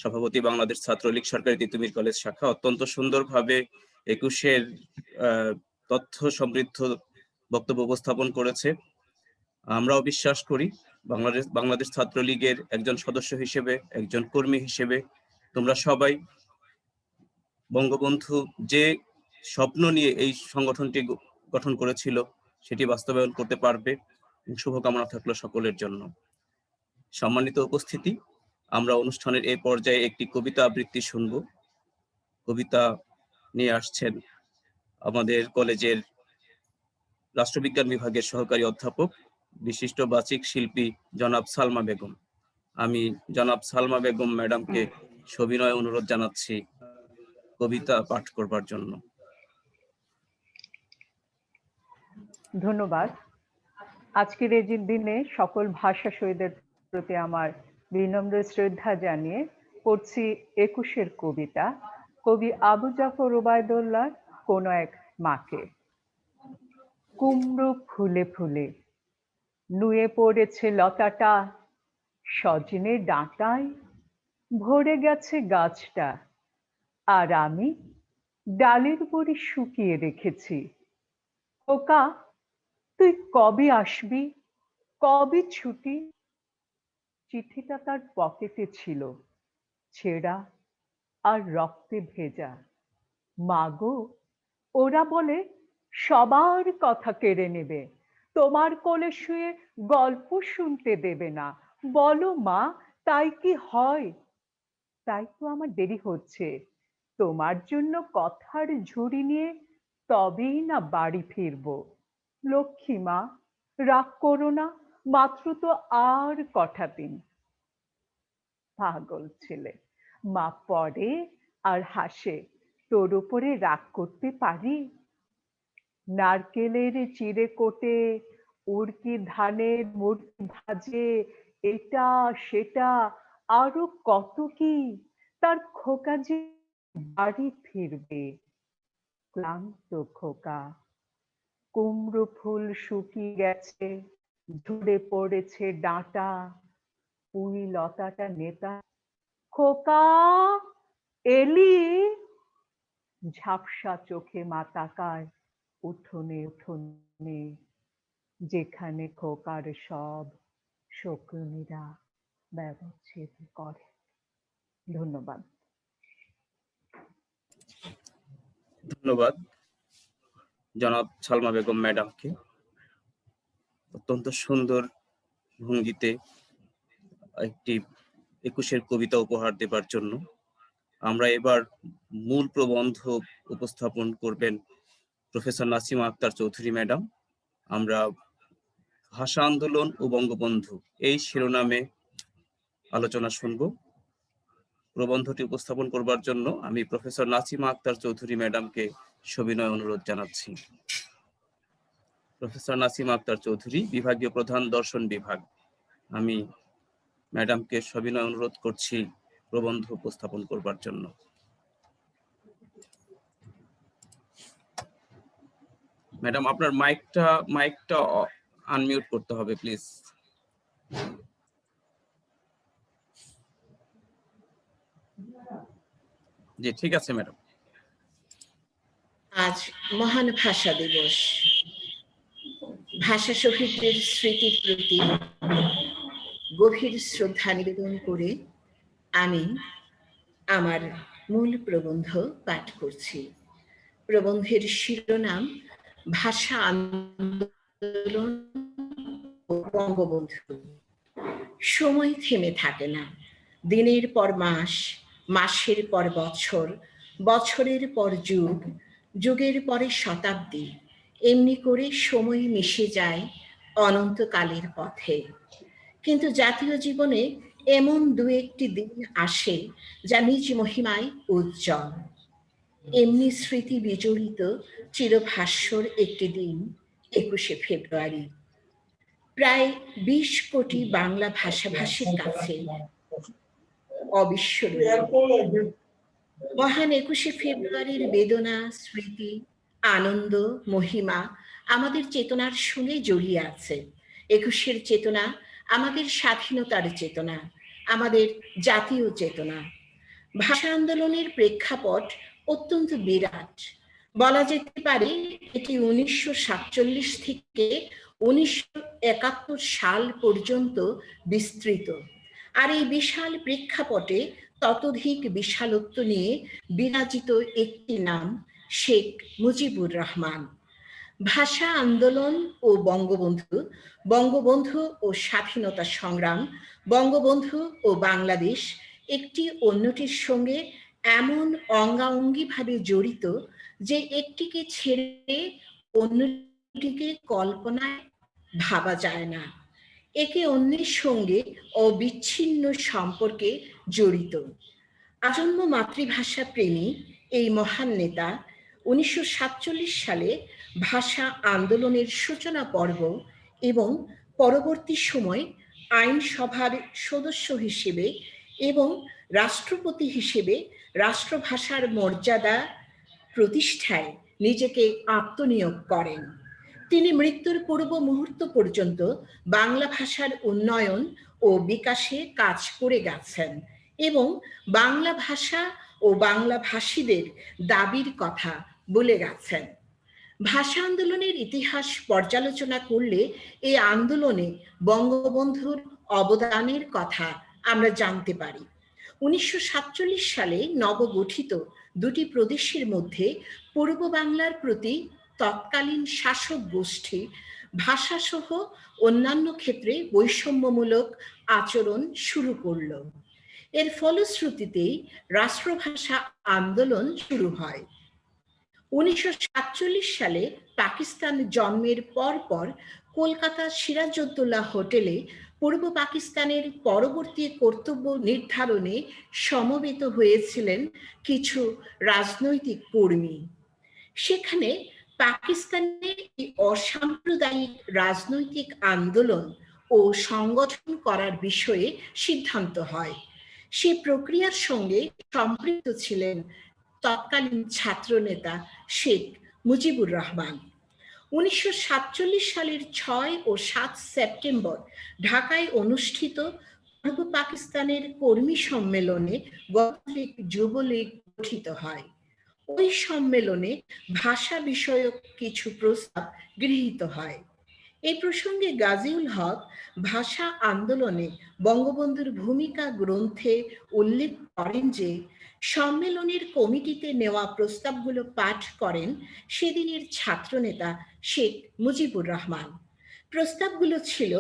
সভাপতি বাংলাদেশ ছাত্রলীগ সরকারি তিতুমির কলেজ শাখা। অত্যন্ত সুন্দরভাবে 21-এর তথ্য সমৃদ্ধ বক্তব্য উপস্থাপন করেছে। আমরাও বিশ্বাস করি বাংলাদেশ ছাত্রলীগের একজন সদস্য হিসেবে, একজন কর্মী হিসেবে তোমরা সবাই বঙ্গবন্ধু যে স্বপ্ন নিয়ে এই সংগঠনটি গঠন করেছিল সেটি বাস্তবায়ন করতে পারবে। শুভকামনা থাকলো সকলের জন্য। সম্মানিত উপস্থিতি, আমরা অনুষ্ঠানের এই পর্যায়ে একটি কবিতা আবৃত্তি শুনব। কবিতা নিয়ে আসছেন আমাদের কলেজের রাষ্ট্রবিজ্ঞান বিভাগের সহকারী অধ্যাপক, বিশিষ্ট বাচিক শিল্পী জনাব সালমা বেগম। আমি জনাব সালমা বেগম ম্যাডামকে সবিনয় অনুরোধ জানাচ্ছি কবিতা পাঠ করবার জন্য। ধন্যবাদ। আজকের এই দিনে সকল ভাষা শহীদদের প্রতি আমার বিনম্র শ্রদ্ধা জানিয়ে পড়ছি 21-এর কবিতা, কবি আবু জাফর ওবায়দুল্লাহ কোন এক মাকে। কুমড়ো ফুলে ফুলে নুয়ে পড়েছে লতাটা, সজনে ডাঁটায় ভরে গেছে গাছটা, আর আমি ডালের বড়ি শুকিয়ে রেখেছি। খোকা, তুই কবে আসবি, কবে ছুটি? চিঠিটা তার পকেটে ছিল, ছেঁড়া আর রক্তে ভেজা। মাগো, ওরা বলে সবার কথা কেড়ে নেবে, তোমার কোলে শুয়ে গল্প শুনতে দেবে না। বলো মা, তাই কি হয়? তাই তো আমার দেরি হচ্ছে, তোমার জন্য কথার ঝুড়ি নিয়ে তবেই না বাড়ি ফিরবো। লক্ষ্মী মা, রাগ করো না, মাত্র তো আর কটা দিন। পাগল ছেলে, মা পড়ে আর হাসে, তোর উপরে রাগ করতে পারি? নারকেলের চিড়ে কোটে, উড়কি ধানের মুড়কি ভাজে, এটা সেটা আরো কত কি, তার খোকা যে বাড়ি ফিরবে। ক্লান্ত খোকা, কুমড়ো ফুল শুকিয়ে গেছে, ঝরে পড়েছে ডাঁটা, পুঁই লতাটা নেতা। খোকা, এলি? ঝাপসা চোখে মা তাকায় উঠোনে উঠোনে, যেখানে খোকার সব শকুনিরা ব্যবচ্ছেদ করে। ধন্যবাদ। ধন্যবাদ জনাব সালমা বেগম ম্যাডামকে অত্যন্ত সুন্দর ভঙ্গিতে একটি 21-এর কবিতা উপহার দেবার জন্য। আমরা এবার মূল প্রবন্ধ উপস্থাপন করবেন প্রফেসর নাসিমা আক্তার চৌধুরী ম্যাডাম। আমরা ভাষা আন্দোলন ও বঙ্গবন্ধু এই শিরোনামে আলোচনা শুনবো। প্রবন্ধটি উপস্থাপন করবার জন্য আমি প্রফেসর নাসিমা আক্তার চৌধুরী ম্যাডামকে সবিনয় অনুরোধ জানাচ্ছি। প্রফেসর নাসিমা আক্তার চৌধুরী, বিভাগীয় প্রধান, দর্শন বিভাগ। আমি ম্যাডামকে সবিনয় অনুরোধ করছি প্রবন্ধ উপস্থাপন করবার জন্য। ম্যাডাম, আপনার মাইকটা আনমিউট করতে হবে প্লিজ। জি, ঠিক আছে ম্যাডাম। আজ মহান ভাষা দিবস। ভাষা শহীদদের স্মৃতির প্রতি গভীর শ্রদ্ধা নিবেদন করে আমি আমার মূল প্রবন্ধ পাঠ করছি। প্রবন্ধের শিরোনাম ভাষা আন্দোলন ও বঙ্গবন্ধু। সময় থেমে থাকে না। দিনের পর মাস, মাসের পর বছর, বছরের পর যুগ, যুগের পরে শতাব্দী, এমনি করে সময় মিশে যায় অনন্তকালের পথে। কিন্তু জাতীয় জীবনে এমন দু একটি দিন আসে যা নিজ মহিমায় উজ্জ্বল। এমনি স্মৃতি বিজড়িত চিরভাস্বর একটি দিন 21শে ফেব্রুয়ারি। প্রায় 20 কোটি বাংলা ভাষাভাষীর কাছে অবিস্মরণীয়। মহান 21শে ফেব্রুয়ারির বেদনা, স্মৃতি, আনন্দ, মহিমা আমাদের চেতনার সঙ্গে জড়িয়ে আছে। 21শে চেতনা আমাদের স্বাধীনতার চেতনা, আমাদের জাতীয় চেতনা। ভাষা আন্দোলনের প্রেক্ষাপট অত্যন্ত বিরাট। বলা যেতে পারে এটি 1947 থেকে 1971 সাল পর্যন্ত বিস্তৃত। আর এই বিশাল প্রেক্ষাপটে ততোধিক বিশালত্ব নিয়ে বিরাজিত একটি নাম, শেখ মুজিবুর রহমান। ভাষা আন্দোলন ও বঙ্গবন্ধু, বঙ্গবন্ধু ও স্বাধীনতা সংগ্রাম, বঙ্গবন্ধু ও বাংলাদেশ একটি অন্যটির সঙ্গে এমন অঙ্গাঙ্গিভাবে জড়িত যে একটিকে ছেড়ে অন্যটিকে কল্পনায় ভাবা যায় না। একে অন্যের সঙ্গে অবিচ্ছিন্ন সম্পর্কে জড়িত। আজন্ম মাতৃভাষা প্রেমী এই মহান নেতা 1947 সালে ভাষা আন্দোলনের সূচনা পর্ব এবং পরবর্তী সময় আইনসভার সদস্য হিসেবে এবং রাষ্ট্রপতি হিসেবে রাষ্ট্রভাষার মর্যাদা প্রতিষ্ঠায় নিজেকে আত্মনিয়োগ করেন। তিনি মৃত্যুর পূর্ব মুহূর্ত পর্যন্ত বাংলা ভাষার উন্নয়ন ও বিকাশে কাজ করে গেছেন এবং বাংলা ভাষা ও বাংলা ভাষীদের দাবির কথা বলে গেছেন। ভাষা আন্দোলনের ইতিহাস পর্যালোচনা করলে এই আন্দোলনে বঙ্গবন্ধুর অবদানের কথা আমরা জানতে পারি। 1947 সালে নবগঠিত দুটি প্রদেশের মধ্যে পূর্ব বাংলার প্রতি তৎকালীন শাসক গোষ্ঠী ভাষাসহ অন্যান্য ক্ষেত্রে বৈষম্যমূলক আচরণ শুরু করল। এর ফলশ্রুতিতেই রাষ্ট্রভাষা আন্দোলন শুরু হয়। 1947 সালে পাকিস্তান জন্মের পর কলকাতা সিরাজউদ্দৌলা হোটেলে পূর্ব পাকিস্তানের পরবর্তী কর্তব্য নির্ধারণে সমবেত হয়েছিলেন কিছু রাজনৈতিক কর্মী। সেখানে পাকিস্তানের অসাম্প্রদায়িক রাজনৈতিক আন্দোলন ও সংগঠন করার বিষয়ে সিদ্ধান্ত হয়। সে প্রক্রিয়ার সঙ্গে সম্পৃক্ত ছিলেন তৎকালীন ছাত্রনেতা শেখ মুজিবুর রহমান। 1947 সালের 6 ও 7 সেপ্টেম্বর ঢাকায় অনুষ্ঠিত পূর্ব পাকিস্তানের কর্মী সম্মেলনে গণতান্ত্রিক যুবলীগ গঠিত হয়। ওই সম্মেলনে ভাষা বিষয়ক কিছু প্রস্তাব গৃহীত হয়। এই প্রসঙ্গে গাজীউল হক ভাষা আন্দোলনে বঙ্গবন্ধুর ভূমিকা গ্রন্থে উল্লেখ করেন যে সম্মেলনের কমিটিতে নেওয়া প্রস্তাবগুলো পাঠ করেন সেদিনের ছাত্রনেতা শেখ মুজিবুর রহমান। প্রস্তাবগুলো ছিল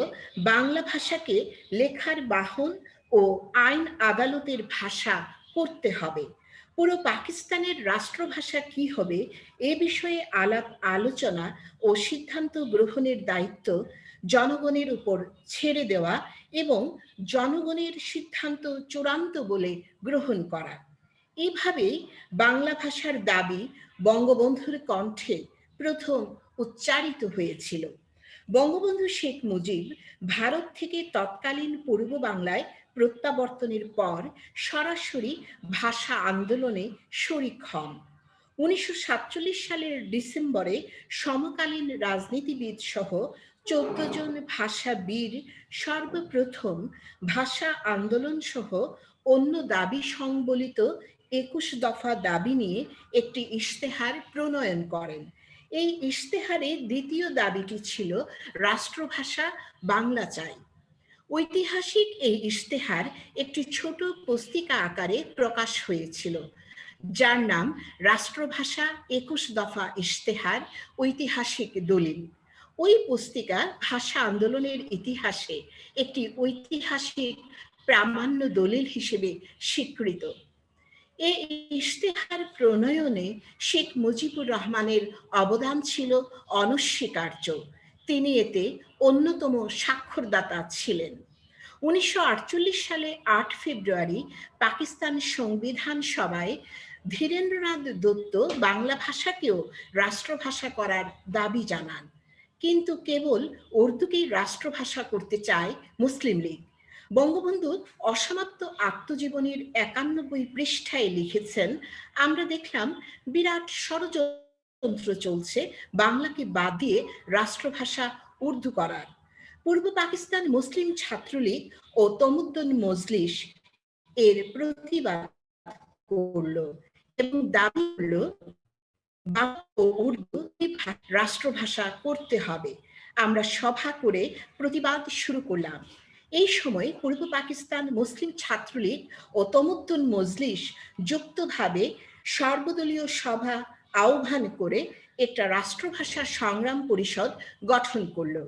বাংলা ভাষাকে লেখার বাহন ও আইন আদালতের ভাষা করতে হবে, পুরো পাকিস্তানের রাষ্ট্রভাষা কি হবে এ বিষয়ে আলোচনা ও সিদ্ধান্ত গ্রহণের দায়িত্ব জনগণের উপর ছেড়ে দেওয়া এবং জনগণের সিদ্ধান্ত চূড়ান্ত বলে গ্রহণ করা। এইভাবেই বাংলা ভাষার দাবি বঙ্গবন্ধুর কণ্ঠে প্রথম উচ্চারিত হয়েছিল। বঙ্গবন্ধু শেখ মুজিব ভারত থেকে তৎকালীন পূর্ব বাংলায় প্রত্যাবর্তনের পর সরাসরি ভাষা আন্দোলনে শরিক হন। 1947 সালের ডিসেম্বরে সমকালীন রাজনীতিবিদ সহ 14 জন ভাষাবীর সর্বপ্রথম ভাষা আন্দোলন সহ অন্য দাবি সংবলিত 21 দফা দাবি নিয়ে একটি ইশতেহার প্রণয়ন করেন। এই ইশতেহারে দ্বিতীয় দাবিটি ছিল রাষ্ট্রভাষা বাংলা চাই। ঐতিহাসিক এই ইশতেহার একটি ছোট পুস্তিকা আকারে প্রকাশ হয়েছিল, যার নাম রাষ্ট্রভাষা 21 দফা ইশতেহার ঐতিহাসিক দলিল। ওই পুস্তিকা ভাষা আন্দোলনের ইতিহাসে একটি ঐতিহাসিক প্রামাণ্য দলিল হিসেবে স্বীকৃত। এই ইশতেহার প্রণয়নে শেখ মুজিবুর রহমানের অবদান ছিল অনস্বীকার্য। তিনি এতে অন্যতম স্বাক্ষরদাতা ছিলেন। 1948 সালে 8 ফেব্রুয়ারি পাকিস্তান সংবিধান সভায় ধীরেন্দ্রনাথ দত্ত বাংলা ভাষাকেও রাষ্ট্রভাষা করার দাবি জানান, কিন্তু কেবল উর্দুকেই রাষ্ট্রভাষা করতে চায় মুসলিম লীগ। বঙ্গবন্ধু অসমাপ্ত আত্মজীবনীর 91 পৃষ্ঠায় লিখেছেন, আমরা দেখলাম বিরাট ষড়যন্ত্র চলছে বাংলাকে বাদ দিয়ে রাষ্ট্রভাষা উর্দু করার। পূর্ব পাকিস্তান মুসলিম ছাত্রলীগ ও তমুদ্দুন মজলিস এর প্রতিবাদ করলো এবং দাবি করলো বাংলা ও উর্দু রাষ্ট্রভাষা করতে হবে। আমরা সভা করে প্রতিবাদ শুরু করলাম। এই সময় পূর্ব পাকিস্তান মুসলিম ছাত্রলীগ ও তমুদ্দুন মজলিস যুক্তভাবে সর্বদলীয় সভা আহ্বান করে একটা রাষ্ট্রভাষা সংগ্রাম পরিষদ গঠন করলো।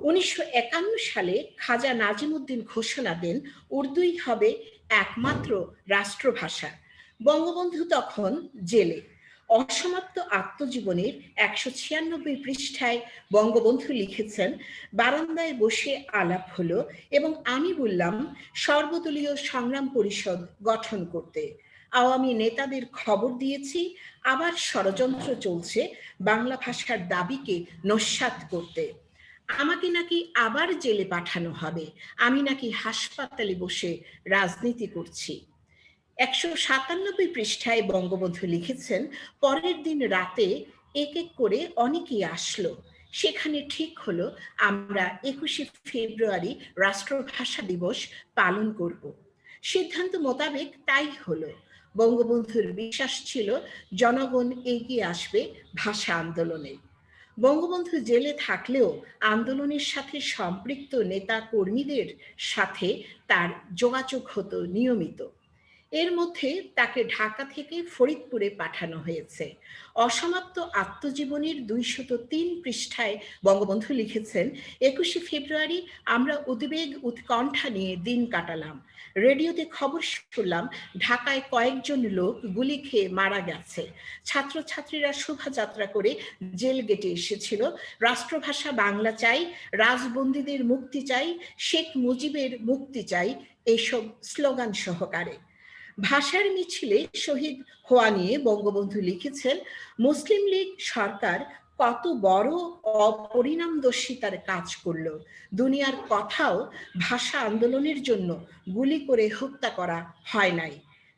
1951 সালে খাজা নাজিমুদ্দিন ঘোষণা দেন উর্দুই হবে একমাত্র রাষ্ট্রভাষা। বঙ্গবন্ধু তখন জেলে। অসমাপ্ত আত্মজীবনীর 196 পৃষ্ঠায় বঙ্গবন্ধু লিখেছেন, বারান্দায় বসে আলাপ হলো এবং আমি বললাম সর্বদলীয় সংগ্রাম পরিষদ গঠন করতে। আওয়ামী নেতাদের খবর দিয়েছি, আবার ষড়যন্ত্র চলছে বাংলা ভাষার দাবিকে নস্যাৎ করতে। আমাকে নাকি আবার জেলে পাঠানো হবে, আমি নাকি হাসপাতালে বসে রাজনীতি করছি। 197 পৃষ্ঠায় বঙ্গবন্ধু লিখেছেন, পরের দিন রাতে এক এক করে অনেকেই আসলো। সেখানে ঠিক হলো আমরা 21শে ফেব্রুয়ারি রাষ্ট্রভাষা দিবস পালন করব। সিদ্ধান্ত মোতাবেক তাই হলো। বঙ্গবন্ধুর বিশ্বাস ছিল জনগণ এগিয়ে আসবে ভাষা আন্দোলনে। বঙ্গবন্ধু জেলে থাকলেও আন্দোলনের সাথে সম্পৃক্ত নেতা কর্মীদের সাথে তার যোগাযোগ হতো নিয়মিত। এর মধ্যে তাকে ঢাকা থেকে ফরিদপুরে পাঠানো হয়েছে। অসমাপ্ত আত্মজীবনীর 203 পৃষ্ঠায় বঙ্গবন্ধু লিখেছেন, 21শে ফেব্রুয়ারি আমরা উদ্বেগ উৎকণ্ঠা নিয়ে দিন কাটালাম। রেডিওতে খবর শুনলাম ঢাকায় কয়েকজন লোক গুলি খেয়ে মারা গেছে। ছাত্রছাত্রীরা শোভাযাত্রা করে জেল গেটে এসেছিল। রাষ্ট্রভাষা বাংলা চাই, রাজবন্দীদের মুক্তি চাই, শেখ মুজিবের মুক্তি চাই, এইসব স্লোগান সহকারে। ভাষার মিছিলে শহীদ হওয়া নিয়ে বঙ্গবন্ধু লিখেছেন, মুসলিম লীগ সরকার কত বড় অপরিণামদর্শিতার কাজ করলো। দুনিয়ার কথাও ভাষা আন্দোলনের জন্য গুলি করে হত্যা করা হয় নাই।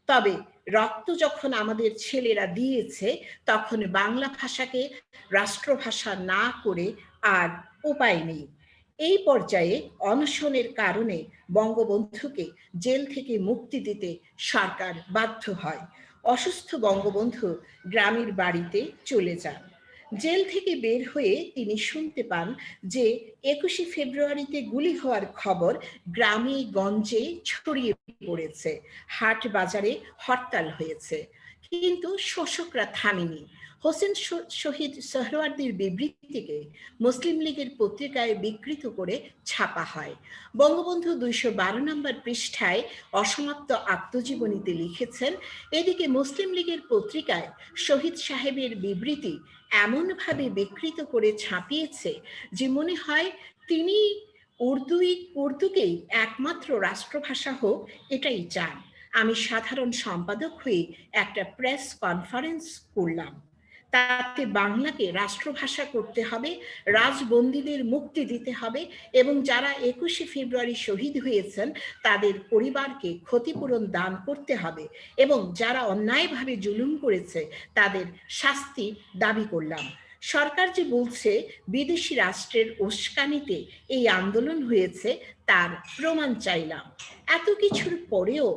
তবে রক্ত যখন আমাদের ছেলেরা দিয়েছে, তখন বাংলা ভাষাকে রাষ্ট্রভাষা না করে আর উপায় নেই। এই পর্যায়ে অনশনের কারণে বঙ্গবন্ধুকে জেল থেকে মুক্তি দিতে সরকার বাধ্য হয়। অসুস্থ বঙ্গবন্ধু গ্রামের বাড়িতে চলে যান। জেল থেকে বের হয়ে তিনি শুনতে পান যে 21শে ফেব্রুয়ারিতে গুলি হওয়ার খবর গ্রামে গঞ্জে ছড়িয়ে পড়েছে, হাট বাজারে হরতাল হয়েছে। কিন্তু শোষকরা থামেনি। হোসেন শহীদ সোহরাওয়ার্দীর বিবৃতিকে মুসলিম লীগের পত্রিকায় বিকৃত করে ছাপা হয়। বঙ্গবন্ধু 212 নম্বর পৃষ্ঠায় অসমাপ্ত আত্মজীবনীতে লিখেছেন, এদিকে মুসলিম লীগের পত্রিকায় শহীদ সাহেবের বিবৃতি এমনভাবে বিকৃত করে ছাপিয়েছে যে মনে হয় তিনি উর্দুকেই একমাত্র রাষ্ট্রভাষা হোক এটাই চান। আমি সাধারণ সম্পাদক হয়ে একটা প্রেস কনফারেন্স করলাম, তাতে বাংলাকে রাষ্ট্রভাষা করতে হবে, রাজবন্দীদের মুক্তি দিতে হবে এবং যারা 21শে ফেব্রুয়ারি শহীদ হয়েছেন তাদের পরিবারকে ক্ষতিপূরণ দান করতে হবে এবং যারা অন্যায়ভাবে জুলুম করেছে তাদের শাস্তি দাবি করলাম। সরকার যে বলছে বিদেশি রাষ্ট্রের উস্কানিতে এই আন্দোলন হয়েছে তার প্রমাণ চাইলাম। এত কিছুর পরেও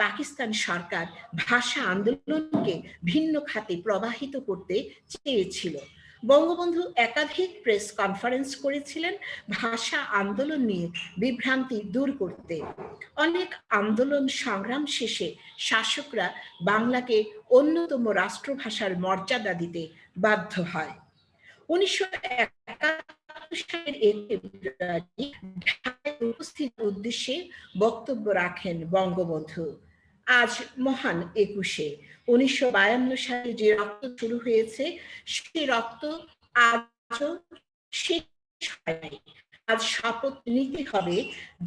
পাকিস্তান সরকার ভাষা আন্দোলনকে ভিন্ন খাতে প্রবাহিত করতে চেয়েছিল। বঙ্গবন্ধু একাধিক প্রেস কনফারেন্স করেছিলেন ভাষা আন্দোলন নিয়ে বিভ্রান্তি দূর করতে। অনেক আন্দোলন সংগ্রাম শেষে শাসকরা বাংলাকে অন্যতম রাষ্ট্রভাষার মর্যাদা দিতে বাধ্য হয়। 1971 সালের 1 ফেব্রুয়ারি ঢাকায় উপস্থিত উদ্দেশ্যে বক্তব্য রাখেন বঙ্গবন্ধু। আজ মহান 21শে। 1952 সালে যে রক্ত শুরু হয়েছে সেই রক্ত আজও শেষ হয় নাই। আজ শপথ নিতে হবে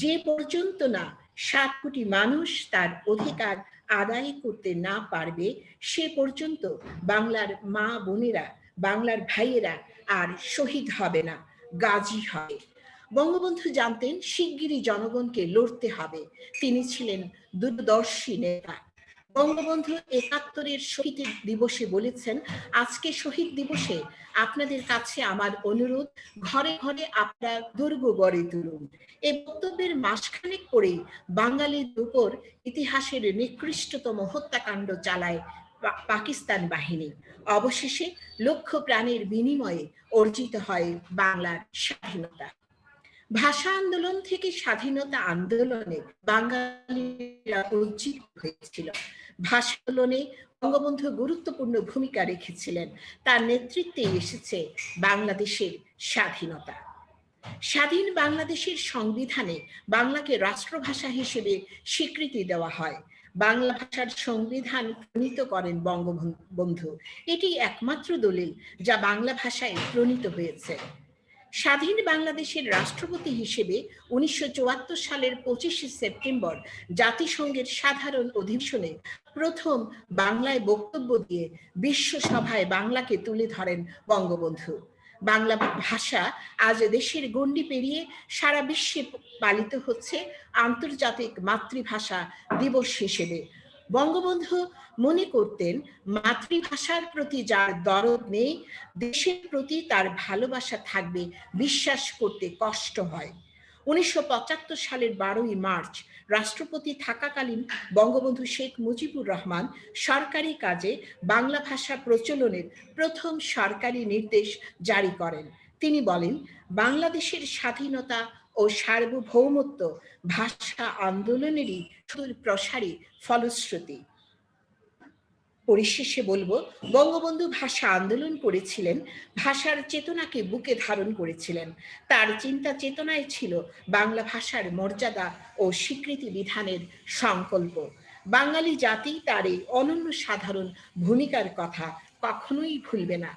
যে পর্যন্ত না 7 কোটি মানুষ তার অধিকার আদায় করতে না পারবে সে পর্যন্ত বাংলার মা বোনেরা, বাংলার ভাইয়েরা আর শহীদ হবে না, গাজী হবে। বঙ্গবন্ধু জানতেন শিগগিরই জনগণকে লড়তে হবে। তিনি ছিলেন দূরদর্শী নেতা। বঙ্গবন্ধু 71-এর শহীদ দিবসে বলেছেন, আজকে শহীদ দিবসে আপনাদের কাছে আমার অনুরোধ, ঘরে ঘরে আপনারা দুর্গ গড়ে তুলুন। এই বক্তব্যের মাসখানেক পরেই বাঙালির উপর ইতিহাসের নিকৃষ্টতম হত্যাকাণ্ড চালায় পাকিস্তান বাহিনী। অবশেষে লক্ষ প্রাণের বিনিময়ে অর্জিত হয় বাংলার স্বাধীনতা। ভাষা আন্দোলন থেকে স্বাধীনতা আন্দোলনে বাঙালিরা উজ্জীবিত হয়েছিল। ভাষা আন্দোলনে বঙ্গবন্ধু গুরুত্বপূর্ণ ভূমিকা রেখেছিলেন। তার নেতৃত্বে এসেছে বাংলাদেশের স্বাধীনতা। স্বাধীন বাংলাদেশের সংবিধানে বাংলাকে রাষ্ট্রভাষা হিসেবে স্বীকৃতি দেওয়া হয়। বাংলা ভাষার সংবিধান প্রণীত করেন বঙ্গবন্ধু। এটি একমাত্র দলিল যা বাংলা ভাষায় প্রণীত হয়েছে। স্বাধীন বাংলাদেশের রাষ্ট্রপতি হিসেবে 1974 সালের 25শে সেপ্টেম্বর জাতিসংঘের সাধারণ অধিবেশনে প্রথম বাংলায় বক্তব্য দিয়ে বিশ্বসভায় বাংলাকে তুলে ধরেন বঙ্গবন্ধু। বাংলা ভাষা আজ দেশের গণ্ডি পেরিয়ে সারা বিশ্বে পালিত হচ্ছে আন্তর্জাতিক মাতৃভাষা দিবস হিসেবে। বঙ্গবন্ধু মনে করতেন মাতৃভাষার প্রতি যার দরদ নেই, দেশের প্রতি তার ভালোবাসা থাকবে বিশ্বাস করতে কষ্ট হয়। 1975 সালের 12ই মার্চ রাষ্ট্রপতি থাকাকালীন বঙ্গবন্ধু শেখ মুজিবুর রহমান সরকারি কাজে বাংলা ভাষা প্রচলনের প্রথম সরকারি নির্দেশ জারি করেন। তিনি বলেন, বাংলাদেশের স্বাধীনতা ও সার্বভৌমত্ব ভাষা আন্দোলনেরই প্রসারী ফলশ্রুতি। পরিশেষে বলবো, বঙ্গবন্ধু ভাষা আন্দোলন করেছিলেন, ভাষার চেতনাকে বুকে ধারণ করেছিলেন। তার চিন্তা চেতনায় ছিল বাংলা ভাষার মর্যাদা ও স্বীকৃতি বিধানের সংকল্প। বাঙালি জাতি তার এই অনন্য সাধারণ ভূমিকার কথা কখনোই ভুলবে না।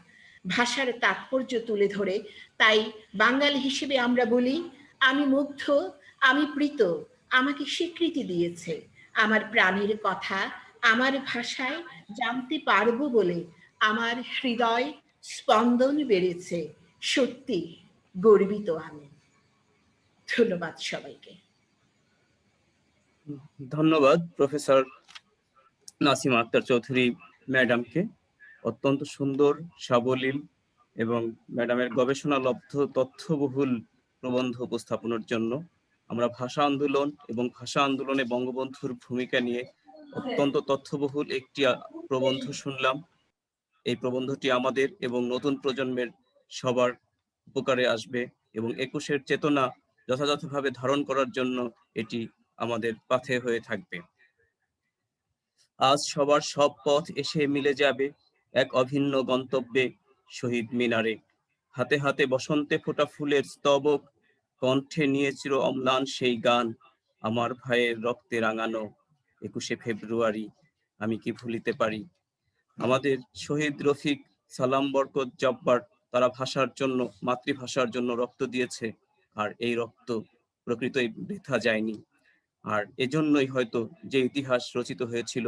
ভাষার তাৎপর্য তুলে ধরে তাই বাঙালি হিসেবে আমরা বলি, আমি মুগ্ধ, আমি প্রীত, আমাকে স্বীকৃতি দিয়েছে। আমার প্রাণের কথা আমার ভাষায় জানতে পারবো বলে আমার হৃদয় স্পন্দন বেড়েছে। সত্যি গর্বিত আমি। ধন্যবাদ সবাইকে। ধন্যবাদ প্রফেসর নাসিমা আক্তার চৌধুরী ম্যাডামকে অত্যন্ত সুন্দর, সাবলীল এবং ম্যাডামের গবেষণালব্ধ তথ্যবহুল প্রবন্ধ উপস্থাপনের জন্য। আমরা ভাষা আন্দোলন এবং ভাষা আন্দোলনে বঙ্গবন্ধুর ভূমিকা নিয়ে অত্যন্ত তথ্যবহুল একটি প্রবন্ধ শুনলাম। এই প্রবন্ধটি আমাদের এবং নতুন প্রজন্মের সবার উপকারে আসবে এবং 21-এর চেতনা যথাযথভাবে ধারণ করার জন্য এটি আমাদের পাথে হয়ে থাকবে। আজ সবার সব পথ এসে মিলে যাবে এক অভিন্ন গন্তব্যে, শহীদ মিনারে। হাতে হাতে বসন্তে ফোটা ফুলের স্তবক, কণ্ঠে নিয়ে চির অম্লান সেই গান, আমার ভাইয়ের রক্তে রাঙানো 21শে ফেব্রুয়ারি আমি কি ভুলিতে পারি। আমাদের শহীদ রফিক, সালাম, বরকত, জব্বার, তারা ভাষার জন্য, মাতৃভাষার জন্য রক্ত দিয়েছে, আর এই রক্ত প্রকৃতই বৃথা যায়নি। আর এজন্যই হয়তো যে ইতিহাস রচিত হয়েছিল,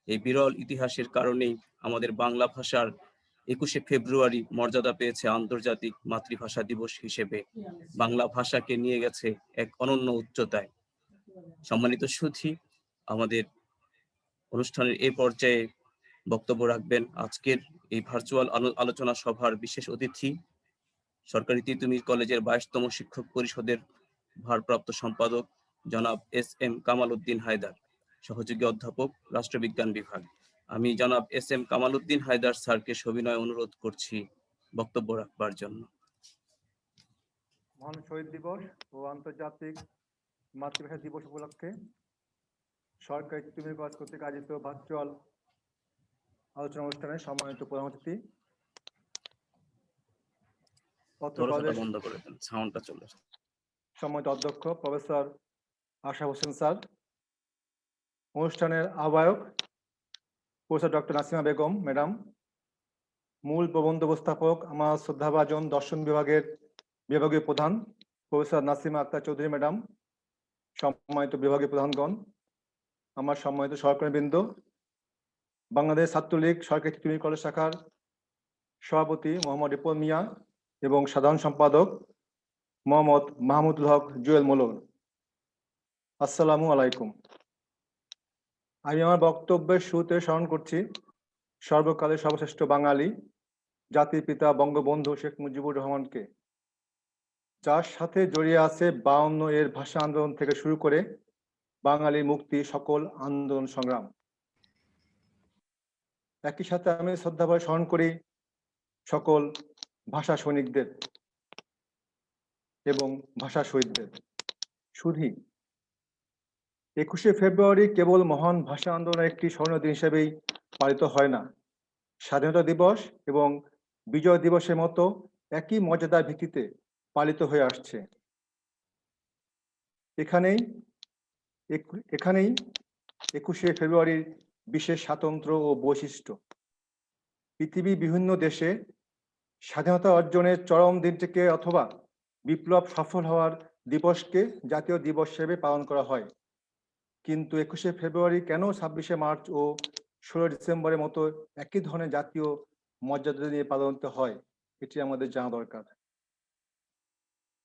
এই বিরল ইতিহাসের কারণেই আমাদের বাংলা ভাষার 21শে ফেব্রুয়ারি মর্যাদা পেয়েছে আন্তর্জাতিক মাতৃভাষা দিবস হিসেবে। বাংলা ভাষাকে নিয়ে গেছে এক অনন্য উচ্চতায়। সম্মানিত সুধী, আমাদের অনুষ্ঠানের এই পর্যায়ে বক্তব্য রাখবেন আজকের এই ভার্চুয়াল আলোচনা সভার বিশেষ অতিথি, সরকারি তিতুমির কলেজের 22তম শিক্ষক পরিষদের ভারপ্রাপ্ত সম্পাদক জনাব এস.এম. কামাল উদ্দিন হায়দার, সহযোগী অধ্যাপক, রাষ্ট্রবিজ্ঞান বিভাগ। আমি জনাব এস.এম. কামাল উদ্দিন হায়দার স্যারকে সবিনয় অনুরোধ করছি বক্তব্য রাখবার জন্য। মহান শহীদ দিবস ও আন্তর্জাতিক মাতৃভাষা দিবস উপলক্ষে সরকারি তিতুমির কলেজ কর্তৃক আয়োজিত ভার্চুয়াল আলোচনা অনুষ্ঠানে সম্মানিত প্রধান অতিথি, বন্ধ করে দেন, সাউন্ডটা চলে আসছে। সম্মানিত অধ্যক্ষ প্রফেসর আশরাফ হোসেন স্যার, অনুষ্ঠানের আহ্বায়ক professor doctor Nasima Begum madam, মূল প্রবন্ধ উপস্থাপক আমার শ্রদ্ধাভাজন দর্শন বিভাগের বিভাগীয় প্রধান প্রফেসর নাসিমা আক্তার চৌধুরী ম্যাডাম, সম্মানিত বিভাগীয় প্রধানগণ, আমার সম্মানিত সহকর্মীবৃন্দ, বাংলাদেশ ছাত্রলীগ সরকারি তিতুমির কলেজ শাখার সভাপতি মোহাম্মদ রিপন মিয়া এবং সাধারণ সম্পাদক মোহাম্মদ মাহমুদুল হক জুয়েল মোলন, আসসালামু আলাইকুম। আমি আমার বক্তব্যের শুরুতে স্মরণ করছি সর্বকালের সর্বশ্রেষ্ঠ বাঙালি জাতির পিতা বঙ্গবন্ধু শেখ মুজিবুর রহমানকে, যার সাথে জড়িয়ে আছে 52 এর ভাষা আন্দোলন থেকে শুরু করে বাঙালি মুক্তি সকল আন্দোলন সংগ্রাম। একই সাথে আমি শ্রদ্ধাভরে স্মরণ করি সকল ভাষা সৈনিকদের এবং ভাষা শহীদদের। শুধু 21শে ফেব্রুয়ারি কেবল মহান ভাষা আন্দোলনের একটি স্মরণীয় দিন হিসেবেই পালিত হয় না, স্বাধীনতা দিবস এবং বিজয় দিবসের মতো একই মর্যাদার ভিত্তিতে পালিত হয়ে আসছে। এখানেই 21শে ফেব্রুয়ারির বিশেষ স্বাতন্ত্র্য ও বৈশিষ্ট্য। পৃথিবীর বিভিন্ন দেশে স্বাধীনতা অর্জনের চরম দিনটিকে অথবা বিপ্লব সফল হওয়ার দিবসকে জাতীয় দিবস হিসেবে পালন করা হয়, কিন্তু 21শে ফেব্রুয়ারি কেন 26শে মার্চ ও 16 ডিসেম্বরের মতো একই ধরনের জাতীয় মর্যাদা নিয়ে পালন হয়, এটি আমাদের জানা দরকার।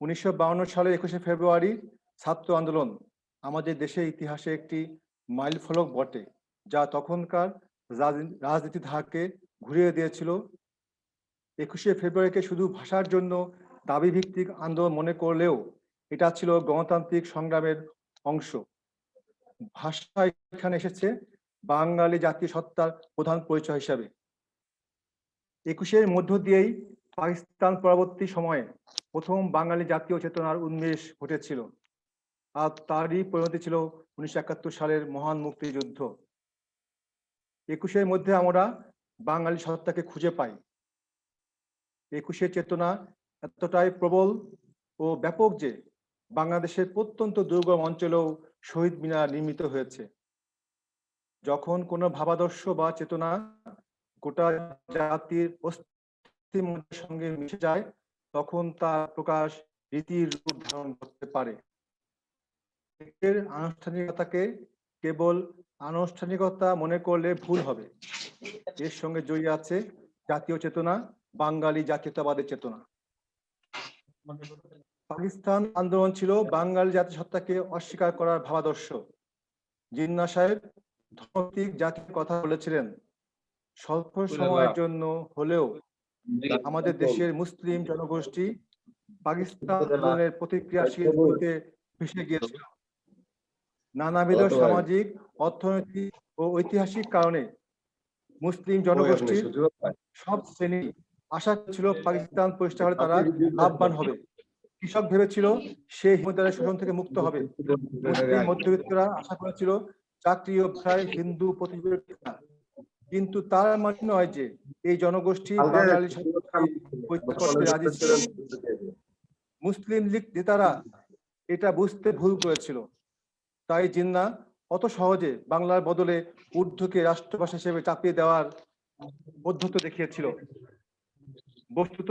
1952 সালে 21শে ফেব্রুয়ারি ছাত্র আন্দোলন আমাদের দেশের ইতিহাসে একটি মাইল ফলক বটে, যা তখনকার রাজনীতি ধারাকে ঘুরিয়ে দিয়েছিল। 21শে ফেব্রুয়ারিকে শুধু ভাষার জন্য দাবি ভিত্তিক আন্দোলন মনে করলেও এটা ছিল গণতান্ত্রিক সংগ্রামের অংশ। ভাষা এখানে এসেছে বাঙালি জাতীয় সত্তার প্রধান পরিচয় হিসাবে। 21শে মধ্য দিয়েই পাকিস্তান পরবর্তী সময়ে প্রথম বাঙালি জাতীয় চেতনার উন্মেষ ঘটেছিল, আর তারই পরিণতি ছিল 1971 সালের মহান মুক্তিযুদ্ধ। 21শে মধ্যে আমরা বাঙালি সত্তাকে খুঁজে পাই। 21শে চেতনা এতটাই প্রবল ও ব্যাপক যে বাংলাদেশের প্রত্যন্ত দুর্গম অঞ্চলেও শহীদ মিনার নির্মিত হয়েছে। যখন কোনো ভাবাদর্শ বা চেতনা গোটা জাতির অস্তিত্বের সঙ্গে মিশে যায়, তখন তার প্রকাশ রীতির রূপ ধারণ করতে পারে। এর আনুষ্ঠানিকতাকে কেবল আনুষ্ঠানিকতা মনে করলে ভুল হবে। এর সঙ্গে জড়িয়ে আছে জাতীয় চেতনা, বাঙালি জাতীয়তাবাদের চেতনা। পাকিস্তান আন্দোলন ছিল বাঙালি জাতিসত্তাকে অস্বীকার করার ভাবাদর্শ। জিন্না সাহেব ধর্মভিত্তিক জাতির কথা বলেছিলেন, স্বল্প সময়ের জন্য হলেও আমাদের দেশের মুসলিম জনগোষ্ঠী পাকিস্তান আন্দোলনের প্রতিক্রিয়াশীল হতে ভেসে গিয়েছিল। নানাবিধ সামাজিক, অর্থনৈতিক ও ঐতিহাসিক কারণে মুসলিম জনগোষ্ঠীর সব শ্রেণী আশা ছিল পাকিস্তান প্রতিষ্ঠা হলে তারা লাভবান হবে। কৃষক ভেবেছিল সে হিমদারের শোষণ থেকে মুক্ত হবে। মুসলিম মধ্যবিত্তরা আশা করেছিল চাকরি ও ভাষায় হিন্দু প্রতিযোগিতা, কিন্তু তার মানে নয় যে এই জনগোষ্ঠী বাঙালি করতে রাজি ছিল। মুসলিম লীগ নেতারা এটা বুঝতে ভুল করেছিল, তাই জিন্না অত সহজে বাংলার বদলে উর্দুকে রাষ্ট্রভাষা হিসেবে চাপিয়ে দেওয়ার পদ্ধতি দেখিয়েছিল। বস্তুত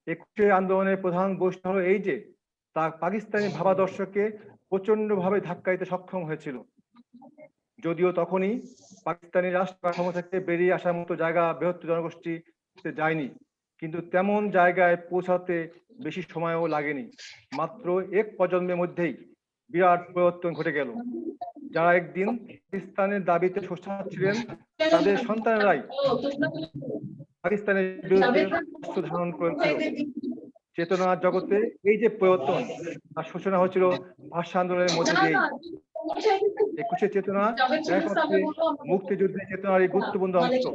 21শে আন্দোলনের প্রধান বৈশিষ্ট্য হলো এই যে তা পাকিস্তানি ভাবাদর্শকে প্রচন্ডভাবে ধাক্কা দিতে সক্ষম হয়েছিল। যদিও তখনই পাকিস্তানি রাষ্ট্র কাঠামো থেকে বেরিয়ে আসার মতো জায়গা বৃহত্তর জনগোষ্ঠীতে যায়নি, কিন্তু তেমন জায়গায় পৌঁছাতে বেশি সময়ও লাগেনি। মাত্র এক প্রজন্মের মধ্যেই বিরাট পরিবর্তন ঘটে গেল। যারা একদিন পাকিস্তানের দাবিতে সোচ্চার ছিলেন, তাদের সন্তানেরাই পাকিস্তানের বিরুদ্ধে অস্ত্র ধারণ করেছিল। চেতনার জগতে এই যে পরিবর্তন তার সূচনা হয়েছিল ভাষা আন্দোলনের মধ্যে দিয়ে। 21শে চেতনা এক অর্থে মুক্তিযুদ্ধের চেতনার এই গুরুত্বপূর্ণ অংশ।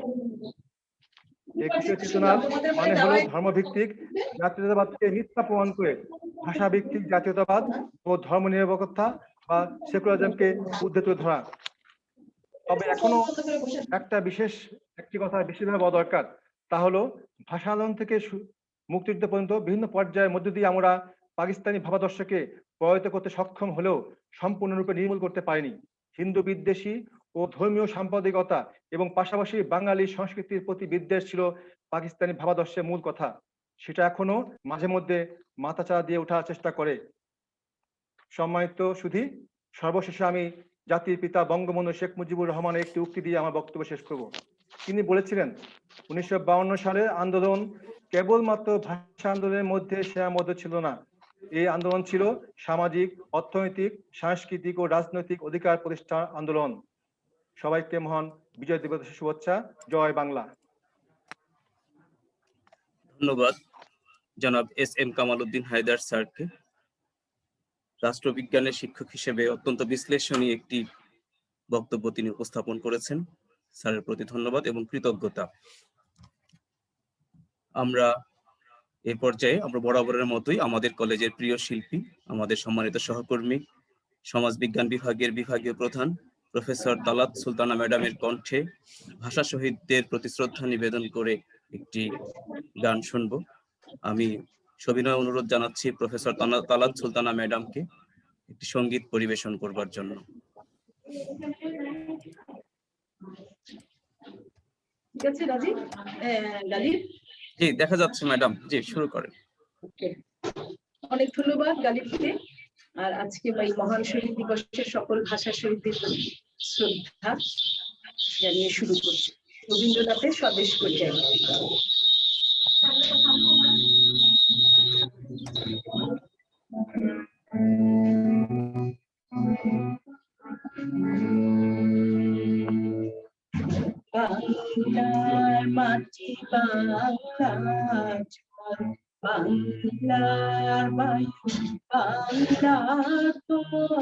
21শে চেতনার মানে হলো ধর্মভিত্তিক জাতীয়তাবাদকে মিথ্যা প্রমাণ করে ভাষা ভিত্তিক জাতীয়তাবাদ ও ধর্মনিরপেক্ষতা বা সেকুলারিজমকে ঊর্ধ্বে তুলে ধরা। তবে এখনো একটি কথা বেশিরভাগ বলা দরকার, তা হলো ভাষা আন্দোলন থেকে মুক্তিযুদ্ধ পর্যন্ত বিভিন্ন পর্যায়ের মধ্যে দিয়ে আমরা পাকিস্তানি ভাবাদর্শকে প্রভাবিত করতে সক্ষম হলেও সম্পূর্ণরূপে নির্মূল করতে পারিনি। হিন্দু বিদ্বেষী ও ধর্মীয় সাম্প্রদায়িকতা এবং পাশাপাশি বাঙালি সংস্কৃতির প্রতি বিদ্বেষ ছিল পাকিস্তানি ভাবাদর্শের মূল কথা। সেটা এখনো মাঝে মধ্যে মাথাচাড়া দিয়ে ওঠার চেষ্টা করে। সম্মানিত সুধী, সর্বশেষে আমি জাতির পিতা বঙ্গবন্ধু শেখ মুজিবুর রহমানের একটি উক্তি দিয়ে আমার বক্তব্য শেষ করব। তিনি বলেছিলেন, 1952 সালের আন্দোলন কেবলমাত্র ভাষা আন্দোলনের মধ্যে সীমাবদ্ধ ছিল না। এই আন্দোলন ছিল সামাজিক, অর্থনৈতিক, সাংস্কৃতিক ও রাজনৈতিক অধিকার প্রতিষ্ঠা আন্দোলন। সবাইকে মহান বিজয় দিবসের শুভেচ্ছা। জয় বাংলা। ধন্যবাদ জনাব এস.এম. কামাল উদ্দিন হায়দার স্যারকে। রাষ্ট্রবিজ্ঞানের শিক্ষক হিসেবে অত্যন্ত বিশ্লেষণী একটি বক্তব্য তিনি উপস্থাপন করেছেন। স্যারের প্রতি ধন্যবাদ এবং কৃতজ্ঞতা। আমরা এই পর্যায়ে বরাবরের মতোই আমাদের কলেজের প্রিয় শিল্পী, আমাদের সম্মানিত সহকর্মী, সমাজবিজ্ঞান বিভাগের বিভাগীয় প্রধান প্রফেসর তালাত সুলতানা ম্যাডামের কণ্ঠে ভাষা শহীদদের প্রতি শ্রদ্ধা নিবেদন করে একটি গান শুনব। আমি সবিনয় অনুরোধ জানাচ্ছি প্রফেসর তালাত সুলতানা ম্যাডামকে একটি সঙ্গীত পরিবেশন করবার জন্য। ঠিক আছে রাজীব, গালিব। জি, দেখা যাচ্ছে ম্যাডাম। জি, শুরু করেন। অনেক ধন্যবাদ গালিবকে। আর আজকে এই মহান শহীদ দিবসের সকল ভাষা শহীদদের শ্রদ্ধা জানিয়ে শুরু করছি রবীন্দ্রনাথের স্বদেশ পর্যায়ে। বাংলার মাটি বাংলার জল, বাংলার বায়ু বাংলার ফল,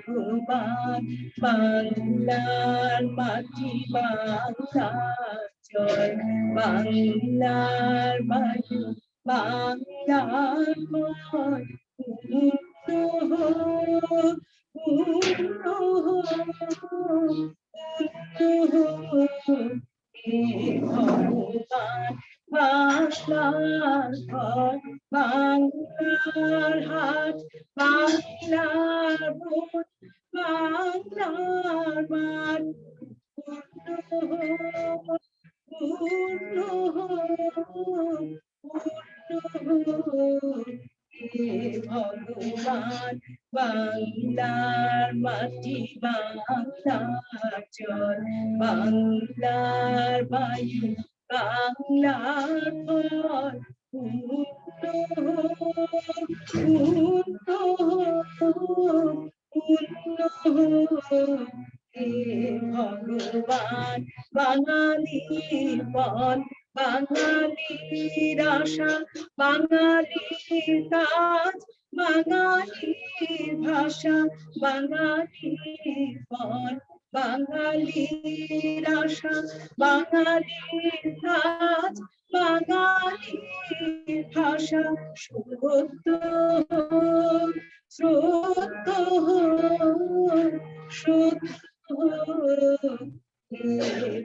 ভগবান বাংলার মাটি বাংলার জল, বাংলার বায়ু বাংলার ফল, ভগবান বাংলার ঘর, বাংলার হাট, বাংলার বোন, বাংলার মাঠ, ভগবান বাংলার মাটি বাংলার জল, বাংলার বায়ু বাংলার ফল, ভগবান বাঙালির পণ, বাঙালির আশা, বাঙালির কাজ, বাঙালির ভাষা, বাঙালির পণ, বাঙালির আশা, বাঙালির কাজ, বাঙালির ভাষা সত্য সত্য সত্য হে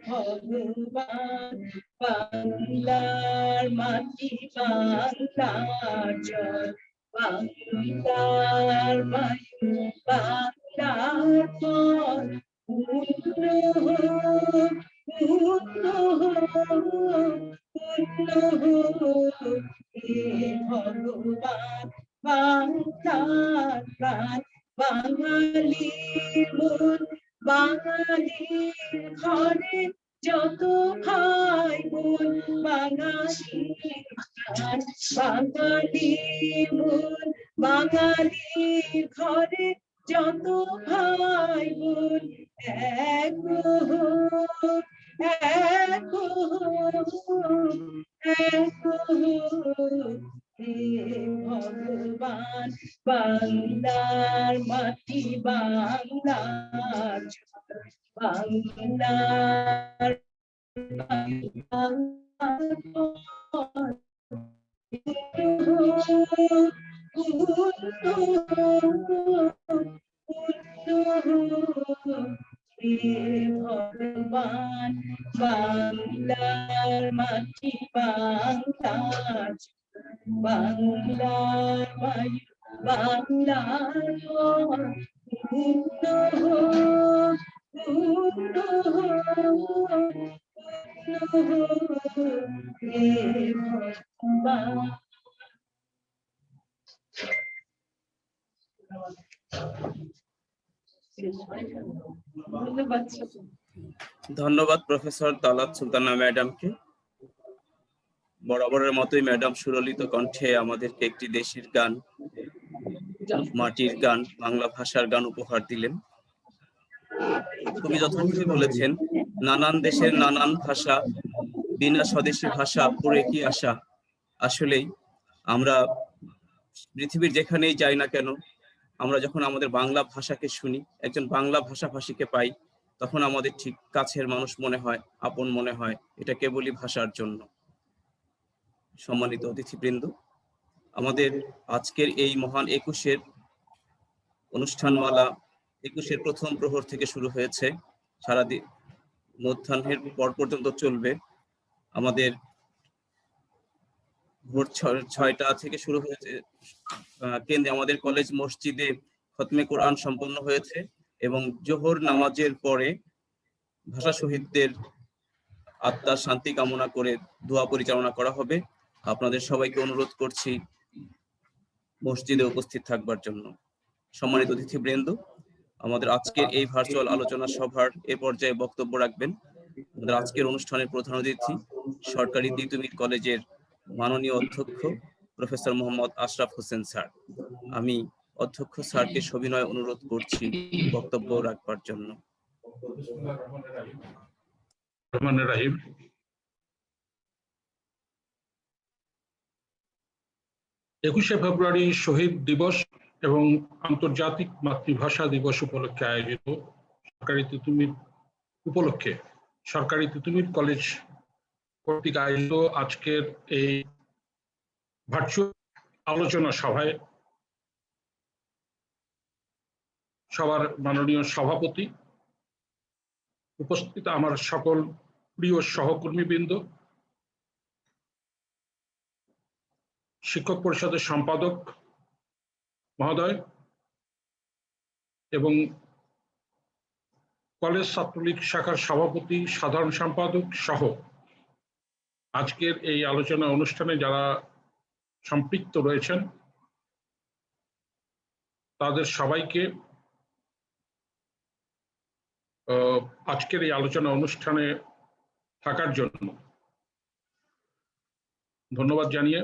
ভগবান বাংলার মাটি বাংলার জল বাংলার বায়ু বাংলার ফল পূর্ণ হোক পূর্ণ হোক পূর্ণ হোক হে ভগবান বাংলার প্রাণ বাঙালির মন বাঙালির ঘরে যত ভাই বোন বাঙালির প্রাণ বাঙালির মন বাঙালির ঘরে যত ভাই বোন এক হোক এক হোক এক হোক হে ভগবান বাংলার মাটি বাংলার বাংলার ভগবান বাংলার মাটি বাংলার বাংলার বায়ু বাংলার ফল পূর্ণ হোক পূর্ণ হোক পূর্ণ হোক হে ভগবান। ধন্যবাদ প্রফেসর তালাত সুলতানা ম্যাডামকে। বরাবরের মতোই ম্যাডাম সুললিত কণ্ঠে আমাদেরকে একটি দেশের গান, মাটির গান, বাংলা ভাষার গান উপহার দিলেন। খুবই যথার্থই বলেছেন, নানান দেশের নানান ভাষা, বিনা স্বদেশী ভাষা পড়ে কি আশা। আসলেই আমরা পৃথিবীর যেখানেই যাই না কেন, আমরা যখন আমাদের বাংলা ভাষাকে শুনি, একজন বাংলা ভাষাভাষীকে পাই, তখন আমাদের ঠিক কাছের মানুষ মনে হয়, আপন মনে হয়। এটা কেবলই ভাষার জন্য। সম্মানিত অতিথিবৃন্দ, আমাদের আজকের এই মহান 21-এর অনুষ্ঠানমালা 21-এর প্রথম প্রহর থেকে শুরু হয়েছে, সারাদিন মধ্যাহ্নের পর পর্যন্ত চলবে। আমাদের ভোর 6টা থেকে শুরু হয়েছে। কেন্দ্রে আমাদের কলেজ মসজিদে খতমে কোরআন সম্পন্ন হয়েছে এবং জোহর নামাজের পরে ভাষা শহীদদের আত্মার শান্তি কামনা করে দোয়া পরিচালনা করা হবে। আপনাদের সবাইকে অনুরোধ করছি মসজিদে উপস্থিত থাকবার জন্য। সম্মানিত অতিথিবৃন্দ, আমাদের আজকের এই ভার্চুয়াল আলোচনা সভার এ পর্যায়ে বক্তব্য রাখবেন আমাদের আজকের অনুষ্ঠানের প্রধান অতিথি, সরকারি তিতুমির কলেজের মাননীয় অধ্যক্ষ প্রফেসর মোহাম্মদ আশরাফ হোসেন স্যার। আমি অধ্যক্ষ স্যারকে সবিনয় অনুরোধ করছি বক্তব্য রাখবার জন্য। রাহিম, 21শে ফেব্রুয়ারি শহীদ দিবস এবং আন্তর্জাতিক মাতৃভাষা দিবস উপলক্ষে আয়োজিত সরকারি তিতুমির কলেজ কর্তৃক আয়োজিত আজকের এই ভার্চুয়াল আলোচনা সভায় সবার মাননীয় সভাপতি, উপস্থিত আমার সকল প্রিয় সহকর্মীবৃন্দ, শিক্ষক পরিষদের সম্পাদক মহোদয় এবং কলেজ ছাত্রলীগ শাখার সভাপতি, সাধারণ সম্পাদক সহ আজকের এই আলোচনা অনুষ্ঠানে যারা সম্পৃক্ত রয়েছেন, তাদের সবাইকে আজকের এই আলোচনা অনুষ্ঠানে থাকার জন্য ধন্যবাদ জানিয়ে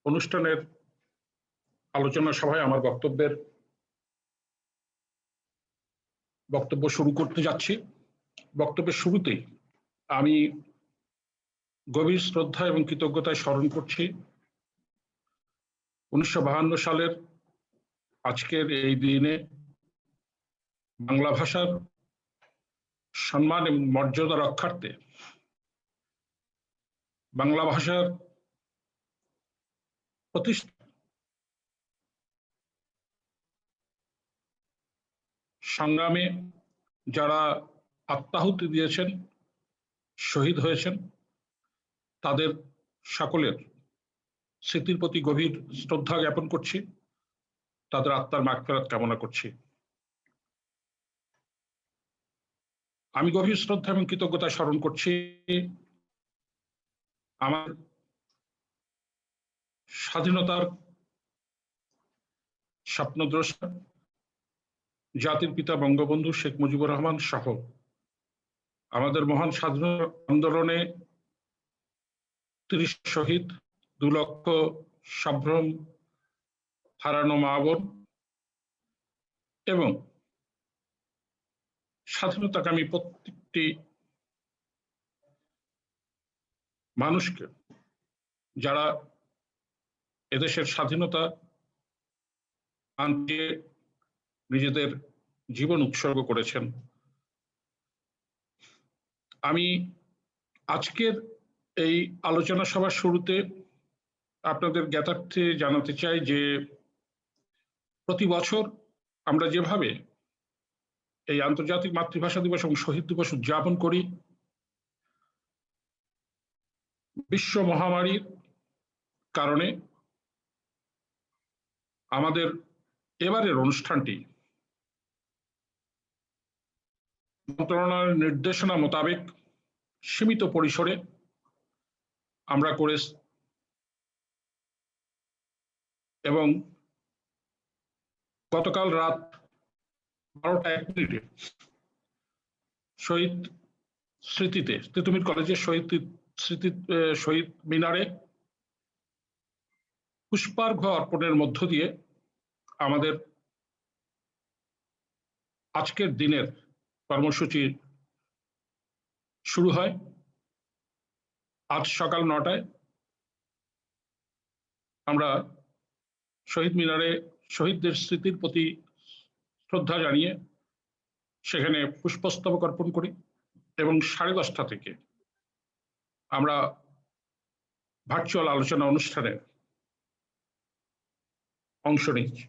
অনুষ্ঠানের আলোচনা সভায় আমার বক্তব্য শুরু করতে যাচ্ছি। বক্তব্যের শুরুতেই আমি গভীর শ্রদ্ধা এবং কৃতজ্ঞতায় স্মরণ করছি 1952 সালের আজকের এই দিনে বাংলা ভাষার সম্মান এবং মর্যাদা রক্ষার্থে বাংলা ভাষার প্রতিষ্ঠা সংগ্রামে যারা আত্মাহুতি দিয়েছেন, শহীদ হয়েছেন, তাদের সকলের স্মৃতির প্রতি গভীর শ্রদ্ধা জ্ঞাপন করছি, তাদের আত্মার মাগফিরাত কামনা করছি। আমি গভীর শ্রদ্ধা এবং কৃতজ্ঞতা স্মরণ করছি আমার স্বাধীনতার স্বপ্নদ্রষ্টা জাতির পিতা বঙ্গবন্ধু শেখ মুজিবুর রহমান সহ আমাদের মহান স্বাধীনতা আন্দোলনে ৩০ শহীদ, ২ লক্ষ সম্ভ্রম হারানো মা বোন এবং স্বাধীনতাকামী প্রত্যেকটি মানুষকে যারা এদেশের স্বাধীনতা আনতে নিজেদের জীবন উৎসর্গ করেছেন। আমি আজকের এই আলোচনা সভার শুরুতে আপনাদের জ্ঞাতার্থে জানাতে চাই যে প্রতি বছর আমরা যেভাবে এই আন্তর্জাতিক মাতৃভাষা দিবস এবং শহীদ দিবস উদযাপন করি, বিশ্ব মহামারীর কারণে আমাদের এবারের অনুষ্ঠানটি মন্ত্রণালয়ের নির্দেশনা মোতাবেক সীমিত পরিসরে আমরা করে এবং গতকাল রাত 12:01 শহীদ স্মৃতিতে তিতুমির কলেজের শহীদ মিনারে পুষ্পার্ঘ অর্পণের মধ্য দিয়ে আমাদের আজকের দিনের কর্মসূচি শুরু হয়। আজ সকাল 9টায় আমরা শহীদ মিনারে শহীদদের স্মৃতির প্রতি শ্রদ্ধা জানিয়ে সেখানে পুষ্পস্তবক অর্পণ করি এবং 10:30 থেকে আমরা ভার্চুয়াল আলোচনা অনুষ্ঠানে অংশ নিচ্ছি।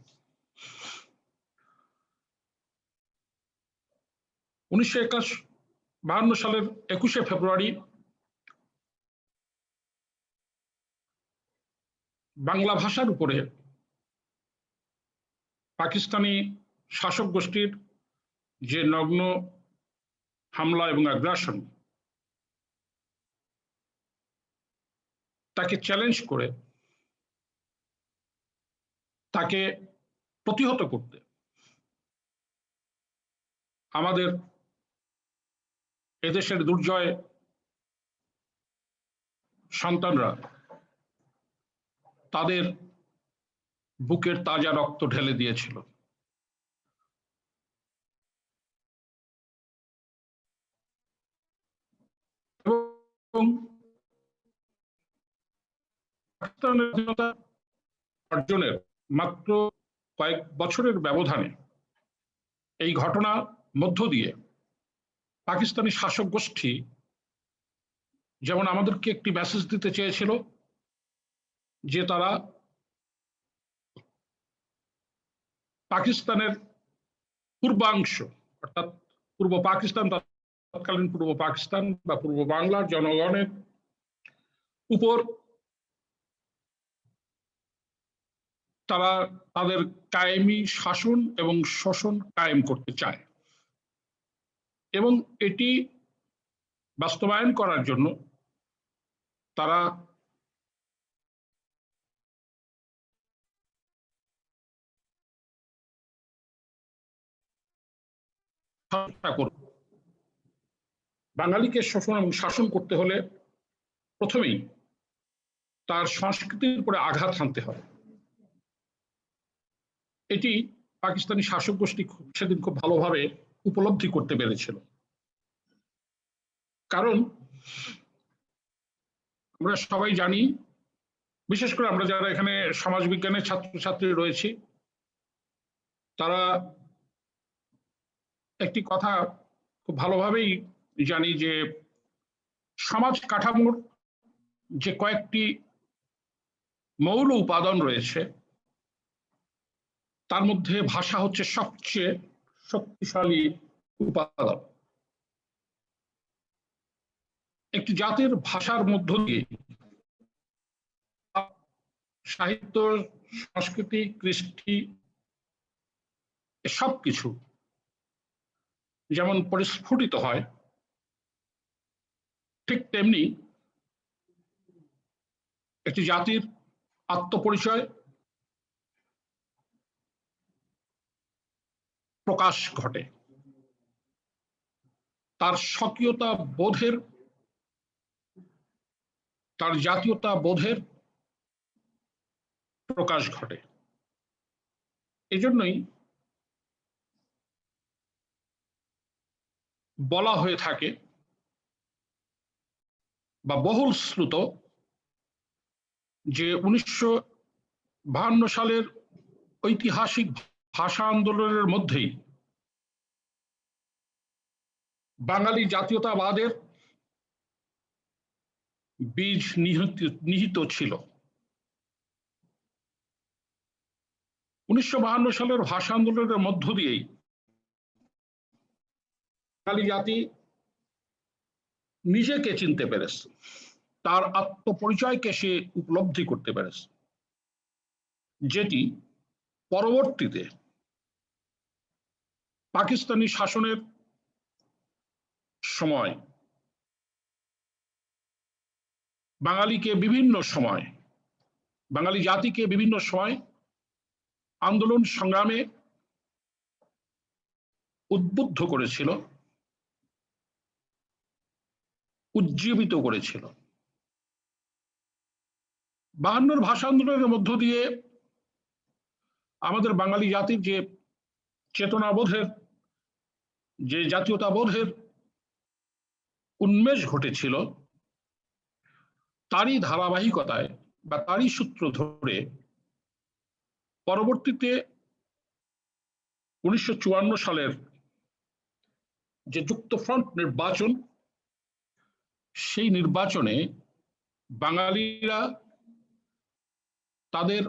1952 সালের 21শে ফেব্রুয়ারি বাংলা ভাষার উপরে পাকিস্তানি শাসক গোষ্ঠীর যে নগ্ন হামলা এবং আগ্রাসন, তাকে চ্যালেঞ্জ করে তাকে প্রতিহত করতে আমাদের এদেশের দুর্জয় সন্তানরা তাদের বুকের তাজা রক্ত ঢেলে দিয়েছিল। এবং পাকিস্তানের স্বাধীনতা অর্জনের মাত্র কয়েক বছরের ব্যবধানে এই ঘটনা মধ্য দিয়ে পাকিস্তানি শাসক গোষ্ঠী যেমন আমাদেরকে একটি মেসেজ দিতে চেয়েছিল যে তারা পাকিস্তানের পূর্বাংশ অর্থাৎ পূর্ব পাকিস্তান, তৎকালীন পূর্ব পাকিস্তান বা পূর্ব বাংলার জনগণের উপর তারা তাদের কায়েমি শাসন এবং শোষণ কায়েম করতে চায় এবং এটি বাস্তবায়ন করার জন্য তারা বাঙালিকে শোষণ এবং শাসন করতে হলে প্রথমেই তার সংস্কৃতির উপরে আঘাত হানতে হয়। এটি পাকিস্তানি শাসক গোষ্ঠী সেদিন খুব ভালোভাবে উপলব্ধি করতে পেরেছিল। কারণ আমরা সবাই জানি, বিশেষ করে আমরা যারা এখানে সমাজবিজ্ঞানের ছাত্রছাত্রী রয়েছি, তারা একটি কথা খুব ভালোভাবেই জানি যে সমাজ কাঠামোর যে কয়েকটি মৌল উপাদান রয়েছে, তার মধ্যে ভাষা হচ্ছে সবচেয়ে শক্তিশালী উপাদান। একটি জাতির ভাষার মধ্য দিয়ে সাহিত্য, সংস্কৃতি, কৃষ্টি সবকিছু যেমন পরিস্ফুটিত হয়, ঠিক তেমনি একটি জাতির আত্মপরিচয় প্রকাশ ঘটে, তার স্বকীয়তা বোধের, তার জাতীয়তা বোধের প্রকাশ ঘটে। এজন্যই বলা হয়ে থাকে বা বহুল শ্রুত যে 1952 সালের ঐতিহাসিক ভাষা আন্দোলনের মধ্যেই বাঙালি জাতীয়তাবাদের বীজ নিহিত ছিল। 1952 সালের ভাষা আন্দোলনের মধ্য দিয়েই বাঙালি জাতি নিজেকে চিনতে পেরেছে, তার আত্মপরিচয়কে সে উপলব্ধি করতে পেরেছে, যেটি পরবর্তীতে পাকিস্তানি শাসনের সময় বাঙালিকে বিভিন্ন সময়, বাঙালি জাতিকে বিভিন্ন সময় আন্দোলন সংগ্রামে উদ্বুদ্ধ করেছিল, উজ্জীবিত করেছিল। 52 ভাষা আন্দোলনের মধ্য দিয়ে আমাদের বাঙালি জাতির যে চেতনাবোধের, যে জাতীয়তাবোধের উন্মেষ ঘটেছিল, তারই ধারাবাহিকতায় বা তারই সূত্র ধরে পরবর্তীতে 1954 সালের যে যুক্তফ্রন্ট নির্বাচন, সেই নির্বাচনে বাঙালিরা তাদের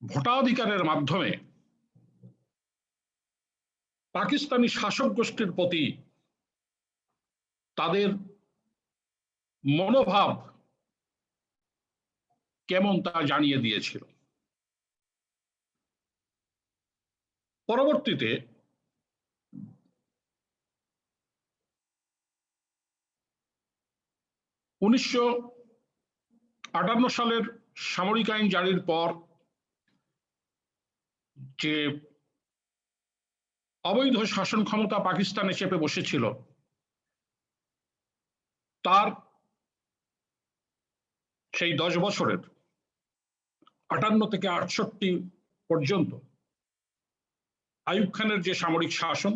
ভোটাধিকারের মাধ্যমে পাকিস্তানি শাসক গোষ্ঠীর প্রতি তাদের মনোভাব কেমন তা জানিয়ে দিয়েছিল। পরবর্তীতে উনিশশো 58 সালের সামরিক আইন জারির পর যে অবৈধ শাসন ক্ষমতা পাকিস্তানে চেপে বসেছিল, তার সেই 10 বছরের 58 থেকে 68 পর্যন্ত আইয়ুব খানের যে সামরিক শাসন,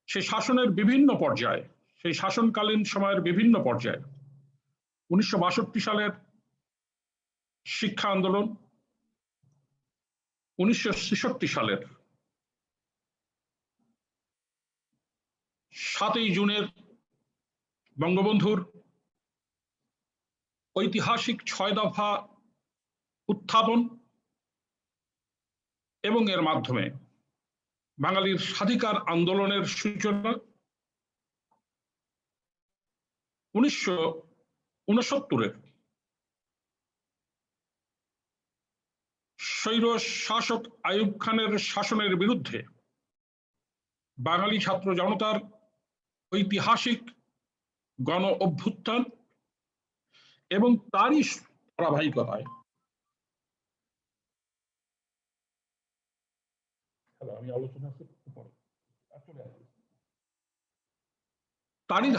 সেই শাসনের বিভিন্ন পর্যায়ে, সেই শাসনকালীন সময়ের বিভিন্ন পর্যায়ে 1962 সালের শিক্ষা আন্দোলন, 1966 সালের 7ই জুনের বঙ্গবন্ধুর ঐতিহাসিক 6 দফা উত্থাপন এবং এর মাধ্যমে বাঙালির স্বাধিকার আন্দোলনের সূচনা, 1969 স্বৈর শাসক আইয়ুব খানের শাসনের বিরুদ্ধে বাঙালি ছাত্র জনতার ঐতিহাসিক গণ অভ্যুত্থান এবং তারই ধারাবাহিকতায়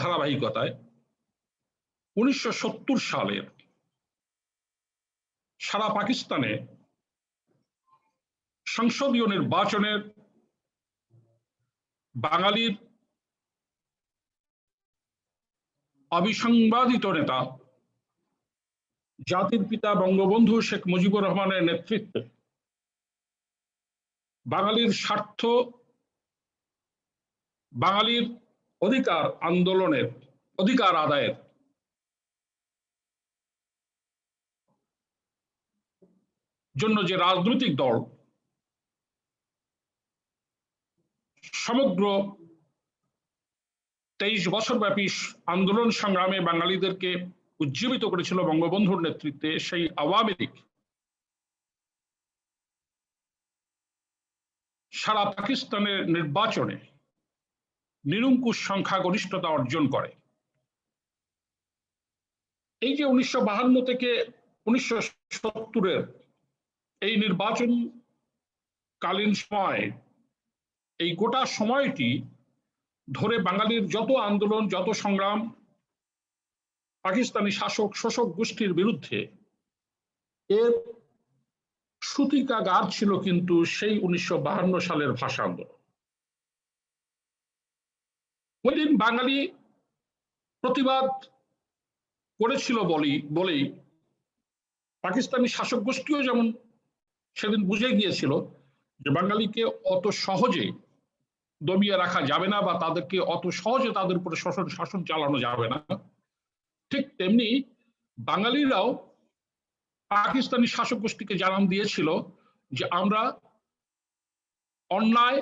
ধারাবাহিকতায় 1970 সালের সারা পাকিস্তানে সংসদীয় নির্বাচনের বাঙালির অবিসংবাদিত নেতা জাতির পিতা বঙ্গবন্ধু শেখ মুজিবুর রহমানের নেতৃত্বে বাঙালির স্বার্থ, বাঙালির অধিকার আন্দোলনের, অধিকার আদায়ের জন্য যে রাজনৈতিক দল সমগ্র 23 বছর ব্যাপী আন্দোলন সংগ্রামে বাঙালিদেরকে উজ্জীবিত করেছিল বঙ্গবন্ধুর নেতৃত্বে, সেই আওয়ামী লীগ সারা পাকিস্তানের নির্বাচনে নিরঙ্কুশ সংখ্যাগরিষ্ঠতা অর্জন করে। এই যে 1952 থেকে 1970 এই নির্বাচন কালীন সময়, এই গোটা সময়টি ধরে বাঙালির যত আন্দোলন, যত সংগ্রাম পাকিস্তানি শাসক শোষক গোষ্ঠীর বিরুদ্ধে, এর সূতিকাগার ছিল কিন্তু সেই 1952 সালের ভাষা আন্দোলন। ওই দিন বাঙালি প্রতিবাদ করেছিল বলেই পাকিস্তানি শাসক গোষ্ঠীও যেমন সেদিন বুঝে গিয়েছিল যে বাঙালিকে অত সহজে দমিয়ে রাখা যাবে না বা তাদেরকে অত সহজে তাদের উপরে শাসন চালানো যাবে না, ঠিক তেমনি বাঙালিরাও পাকিস্তানি শাসক গোষ্ঠীকে জানান দিয়েছিল যে আমরা অন্যায়,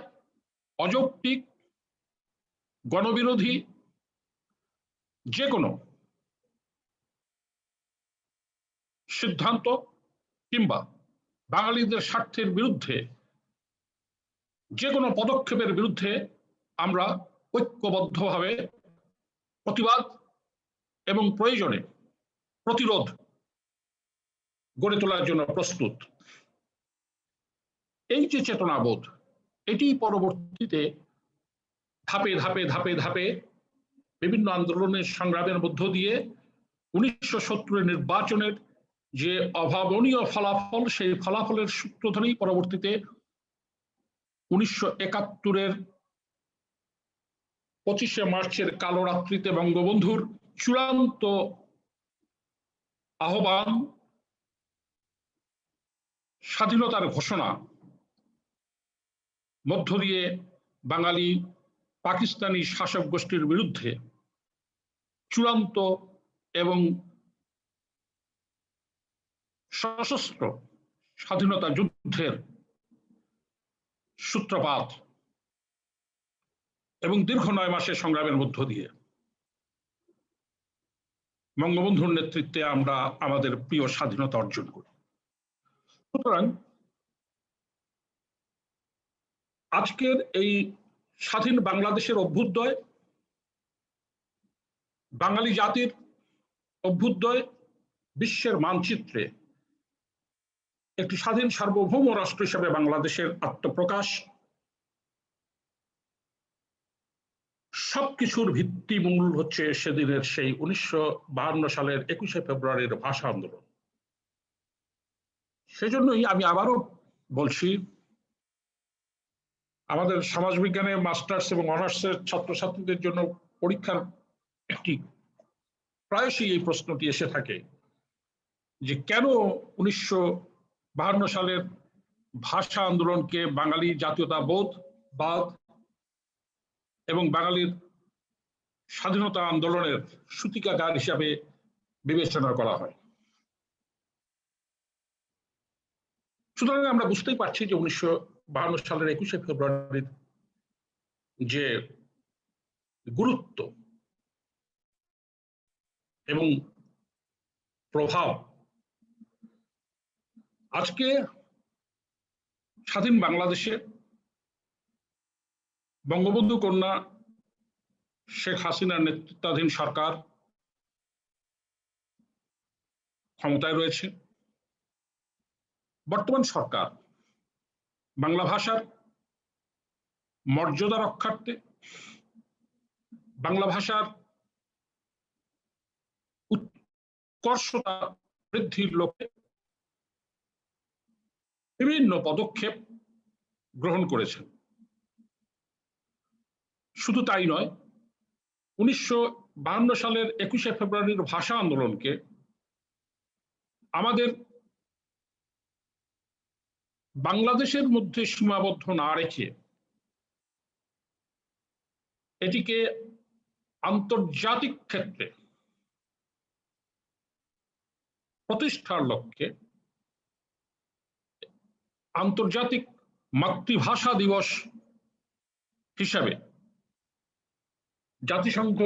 অযৌক্তিক, গণবিরোধী যে কোনো সিদ্ধান্ত কিংবা বাঙালিদের স্বার্থের বিরুদ্ধে যে কোনো পদক্ষেপের বিরুদ্ধে আমরা ঐক্যবদ্ধভাবে প্রতিবাদ এবং প্রয়োজনে প্রতিরোধ গড়ে তোলার জন্য প্রস্তুত। এই যে চেতনাবোধ, এটি পরবর্তীতে ধাপে ধাপে ধাপে ধাপে বিভিন্ন আন্দোলনের সংগ্রামের মধ্য দিয়ে 1970 নির্বাচনের যে অভাবনীয় ফলাফল, সেই ফলাফলের সূত্র ধরেই পরবর্তীতে 1971 25শে মার্চের কালো রাত্রিতে বঙ্গবন্ধুর চূড়ান্ত আহ্বান, স্বাধীনতার ঘোষণা মধ্য দিয়ে বাঙালি পাকিস্তানি শাসক গোষ্ঠীর বিরুদ্ধে চূড়ান্ত এবং সশস্ত্র স্বাধীনতা যুদ্ধের সূত্রপাত এবং দীর্ঘ 9 মাসের সংগ্রামের মধ্য দিয়ে বঙ্গবন্ধুর নেতৃত্বে আমরা আমাদের প্রিয় স্বাধীনতা অর্জন করি। সুতরাং আজকের এই স্বাধীন বাংলাদেশের অভ্যুদয়, বাঙালি জাতির অভ্যুদয় বিশ্বের মানচিত্রে একটি স্বাধীন সার্বভৌম রাষ্ট্র হিসেবে বাংলাদেশের আত্মপ্রকাশ, সবকিছুর ভিত্তিমূল হচ্ছে সেদিনের সেই 1952 সালের 21শে ফেব্রুয়ারির ভাষা আন্দোলন। সেজন্যই আমি আবারও বলছি, আমাদের সমাজবিজ্ঞানে মাস্টার্স এবং অনার্সের ছাত্রছাত্রীদের জন্য পরীক্ষার একটি প্রায়শই এই প্রশ্নটি এসে থাকে যে কেন 1952 সালের ভাষা আন্দোলনকে বাঙালি জাতীয়তাবাদ এবং বাঙালির স্বাধীনতা আন্দোলনের সূতিকাগার হিসাবে বিবেচনা করা হয়। সুতরাং আমরা বুঝতেই পারছি যে 1952 সালের 21শে ফেব্রুয়ারির যে গুরুত্ব এবং প্রভাব আজকে স্বাধীন বাংলাদেশে বঙ্গবন্ধু কন্যা শেখ হাসিনার নেতৃত্বাধীন সরকার ক্ষমতায় রয়েছে। বর্তমান সরকার বাংলা ভাষার মর্যাদা রক্ষার্থে, বাংলা ভাষার উৎকর্ষতা বৃদ্ধির লক্ষ্যে বিভিন্ন পদক্ষেপ গ্রহণ করেছেন। শুধু তাই নয়, 1952 সালের 21শে ফেব্রুয়ারির ভাষা আন্দোলনকে আমাদের বাংলাদেশের মধ্যে সীমাবদ্ধ না রেখে এটিকে আন্তর্জাতিক ক্ষেত্রে প্রতিষ্ঠার লক্ষ্যে আন্তর্জাতিক মাতৃভাষা দিবস হিসাবে জাতিসংঘ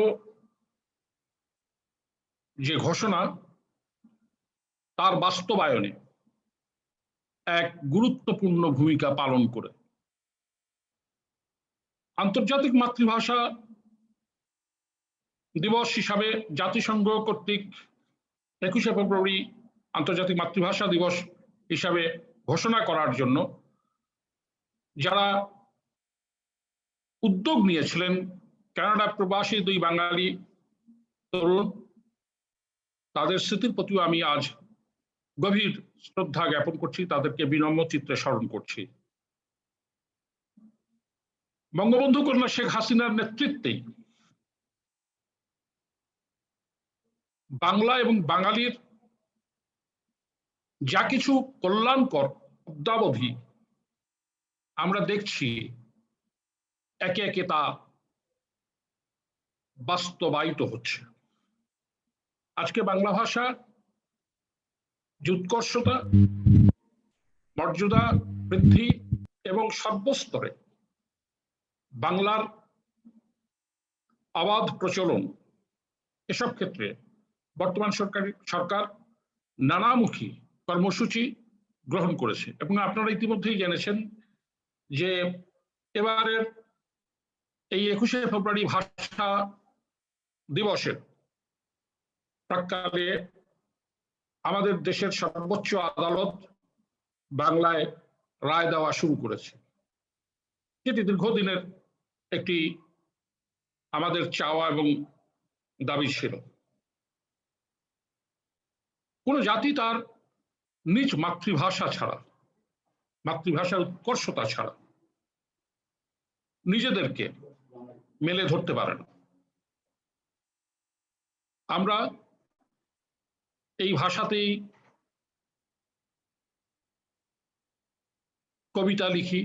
যে ঘোষণা তার বাস্তবায়নে এক গুরুত্বপূর্ণ ভূমিকা পালন করে। আন্তর্জাতিক মাতৃভাষা দিবস হিসাবে জাতিসংঘ কর্তৃক 21শে ফেব্রুয়ারি আন্তর্জাতিক মাতৃভাষা দিবস হিসাবে ঘোষণা করার জন্য যারা উদ্যোগ নিয়েছিলেন কানাডা প্রবাসী 2 বাঙালি তরুণ, তাদের স্মৃতির প্রতিও আমি আজ গভীর শ্রদ্ধা জ্ঞাপন করছি, তাদেরকে বিনম্র চিত্রে স্মরণ করছি। বঙ্গবন্ধু কন্যা শেখ হাসিনার নেতৃত্বে বাংলা এবং বাঙালির যা কিছু কল্যাণকর অদ্যাবধি আমরা দেখছি, একে একে তা বাস্তবায়িত হচ্ছে। আজকে বাংলা ভাষা যে উৎকর্ষতা, মর্যাদা বৃদ্ধি এবং সর্বস্তরে বাংলার অবাধ প্রচলন, এসব ক্ষেত্রে বর্তমান সরকার নানামুখী কর্মসূচি গ্রহণ করেছে। এবং আপনারা ইতিমধ্যেই জেনেছেন যে এবারের এই 21শে ফেব্রুয়ারি ভাষা দিবসের প্রাক্কালে আমাদের দেশের সর্বোচ্চ আদালত বাংলায় রায় দেওয়া শুরু করেছে, যেটি দীর্ঘদিনের একটি আমাদের চাওয়া এবং দাবি ছিল। কোন জাতি তার নিজ মাতৃভাষা ছাড়া, মাতৃভাষার উৎকর্ষতা ছাড়া নিজেদেরকে মেলে ধরতে পারে না। আমরা এই ভাষাতেই কবিতা লিখি,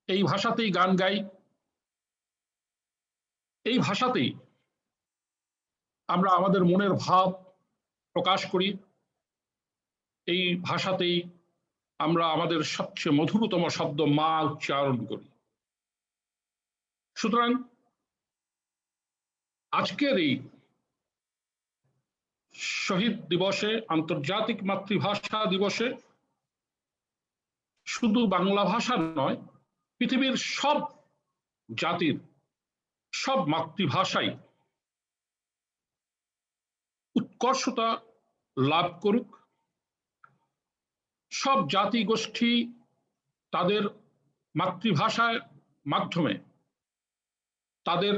এই ভাষাতেই গান গাই, এই ভাষাতেই আমরা আমাদের মনের ভাব প্রকাশ করি, এই ভাষাতেই আমরা আমাদের সবচেয়ে মধুরতম শব্দ মা উচ্চারণ করি। সুতরাং আজকের এই শহীদ দিবসে, আন্তর্জাতিক মাতৃভাষা দিবসে শুধু বাংলা ভাষা নয়, পৃথিবীর সব জাতির সব মাতৃভাষাই উৎকর্ষতা লাভ করুক, সব জাতি গোষ্ঠী তাদের মাতৃভাষার মাধ্যমে তাদের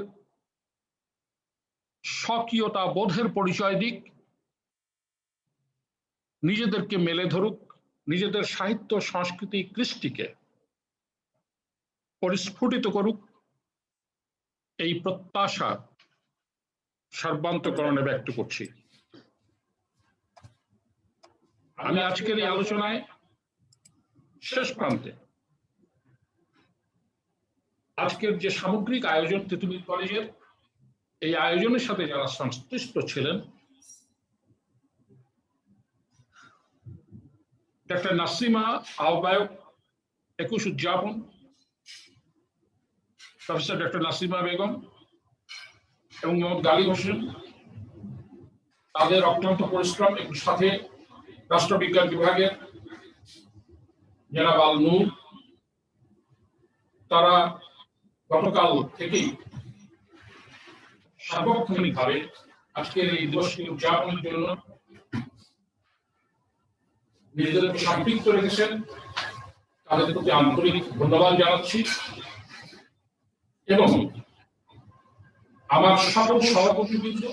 স্বকীয়তা বোধের পরিচয় দিক, নিজেদেরকে মেলে ধরুক, নিজেদের সাহিত্য সংস্কৃতি কৃষ্টিকে পরিস্ফুটিত করুক, এই প্রত্যাশা সর্বান্তকরণে ব্যক্ত করছি। আমি আজকের এই আলোচনায় শেষ প্রান্তে আজকের যে সামগ্রিক আয়োজন তেঁতুলিয়া কলেজের, এই আয়োজনের সাথে যারা সংশ্লিষ্ট ছিলেন, ডক্টর নাসিমা আহ্বায়ক 21 উদযাপন, প্রফেসর ডক্টর নাসিমা বেগম এবং মোহাম্মদ গালিব হোসেন, তাদের অক্লান্ত পরিশ্রম এবং সাথে রাষ্ট্রবিজ্ঞান বিভাগের জনাব আল নূর, তারা গতকাল থেকেই সার্বক্ষণিকভাবে আজকের এই দিবসটি উদযাপনের জন্য নিজেদেরকে সম্পৃক্ত রেখেছেন। তাদের প্রতি আন্তরিক ধন্যবাদ জানাচ্ছি এবং আমার সকল সহকর্মীবৃন্দ,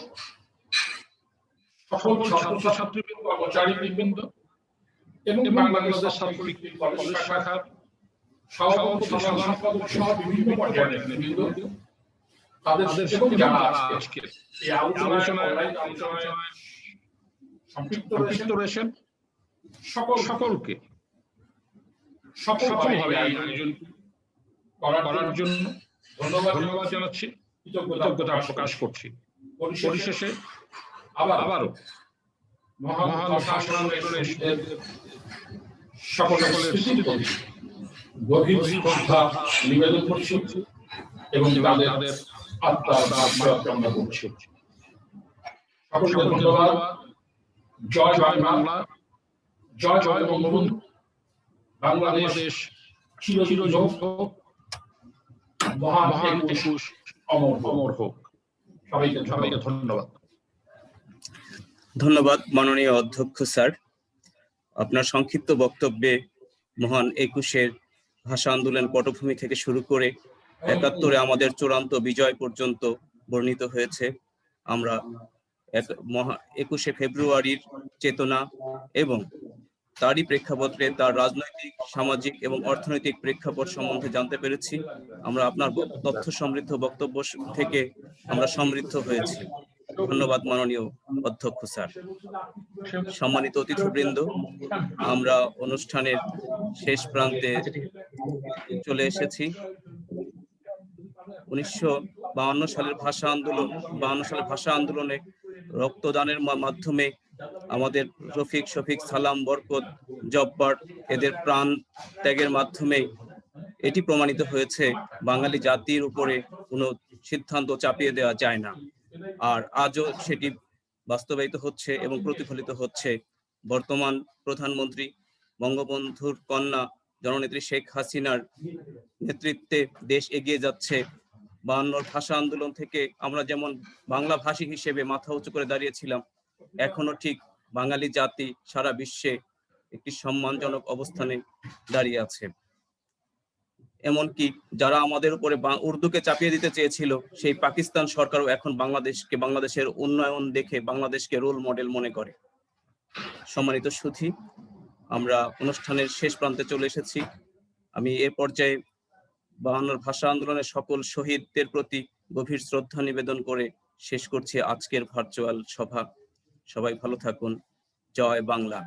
সকল ছাত্রছাত্রীবৃন্দ, কর্মচারীবৃন্দ এবং বাংলাদেশের ছাত্রলীগ কলেজ শাখার সভাপতি, সাধারণ সম্পাদক সহ বিভিন্ন পর্যায়ের নেতৃবৃন্দ, তাদের এবং যারা আজকে এই আলোচনায় সম্পৃক্ত রয়েছেন সকলকে সফলভাবে আয়োজন করার জন্য ধন্যবাদ জানাচ্ছি, কৃতজ্ঞতা প্রকাশ করছি। পরিশেষে আবারও মহান ভাষা আন্দোলনের সকলের স্মৃতির প্রতি গভীর শ্রদ্ধা নিবেদন করছি এবং তাদের আত্মার মাগফিরাত কামনা করছি। সকলকে ধন্যবাদ। জয় বাংলা, জয় জয় বঙ্গবন্ধু। বাংলাদেশ চিরজীবন হোক, মহান একুশ অমর হোক। সবাইকে ধন্যবাদ। ধন্যবাদ মাননীয় অধ্যক্ষ স্যার। আপনার সংক্ষিপ্ত বক্তব্যে মহান একুশের ভাষা আন্দোলন পটভূমি থেকে শুরু করে ৭১ আমাদের চূড়ান্ত বিজয় পর্যন্ত বর্ণিত হয়েছে। আমরা 21শে ফেব্রুয়ারির চেতনা এবং তারই প্রেক্ষাপটে তার রাজনৈতিক, সামাজিক এবং অর্থনৈতিক প্রেক্ষাপট সম্বন্ধে জানতে পেরেছি। আমরা আপনার তথ্য সমৃদ্ধ বক্তব্য থেকে আমরা সমৃদ্ধ হয়েছি। ধন্যবাদ মাননীয় অধ্যক্ষ স্যার। সম্মানিত অতিথিবৃন্দ, আমরা অনুষ্ঠানের শেষ প্রান্তে চলে এসেছি। 1952 সালের ভাষা আন্দোলনে রক্তদানের মাধ্যমে আমাদের রফিক, শফিক, সালাম, বরকত, জব্বার এদের প্রাণ ত্যাগের মাধ্যমে এটি প্রমাণিত হয়েছে বাঙালি জাতির উপরে কোনো সিদ্ধান্ত চাপিয়ে দেওয়া যায় না। আর আজও সেটি বাস্তবায়িত হচ্ছে এবং প্রতিফলিত হচ্ছে। বর্তমান প্রধানমন্ত্রী বঙ্গবন্ধুর কন্যা জননেত্রী শেখ হাসিনার নেতৃত্বে দেশ এগিয়ে যাচ্ছে। 52 ভাষা আন্দোলন থেকে আমরা যেমন বাংলা ভাষী হিসেবে মাথা উঁচু করে দাঁড়িয়েছিলাম, এখনো ঠিক বাঙালি জাতি সারা বিশ্বে একটি সম্মানজনক অবস্থানে দাঁড়িয়ে আছে। এমনকি যারা আমাদের উপরে উর্দুকে চাপিয়ে দিতে চেয়েছিল, সেই পাকিস্তান সরকারও এখন বাংলাদেশের উন্নয়ন দেখে বাংলাদেশকে রোল মডেল মনে করে। সম্মানিত সুধী, আমরা অনুষ্ঠানের শেষ প্রান্তে চলে এসেছি। আমি এ পর্যায়ে 52 ভাষা আন্দোলনের সকল শহীদদের প্রতি গভীর শ্রদ্ধা নিবেদন করে শেষ করছি আজকের ভার্চুয়াল সভা। সবাই ভালো থাকুন। জয় বাংলা।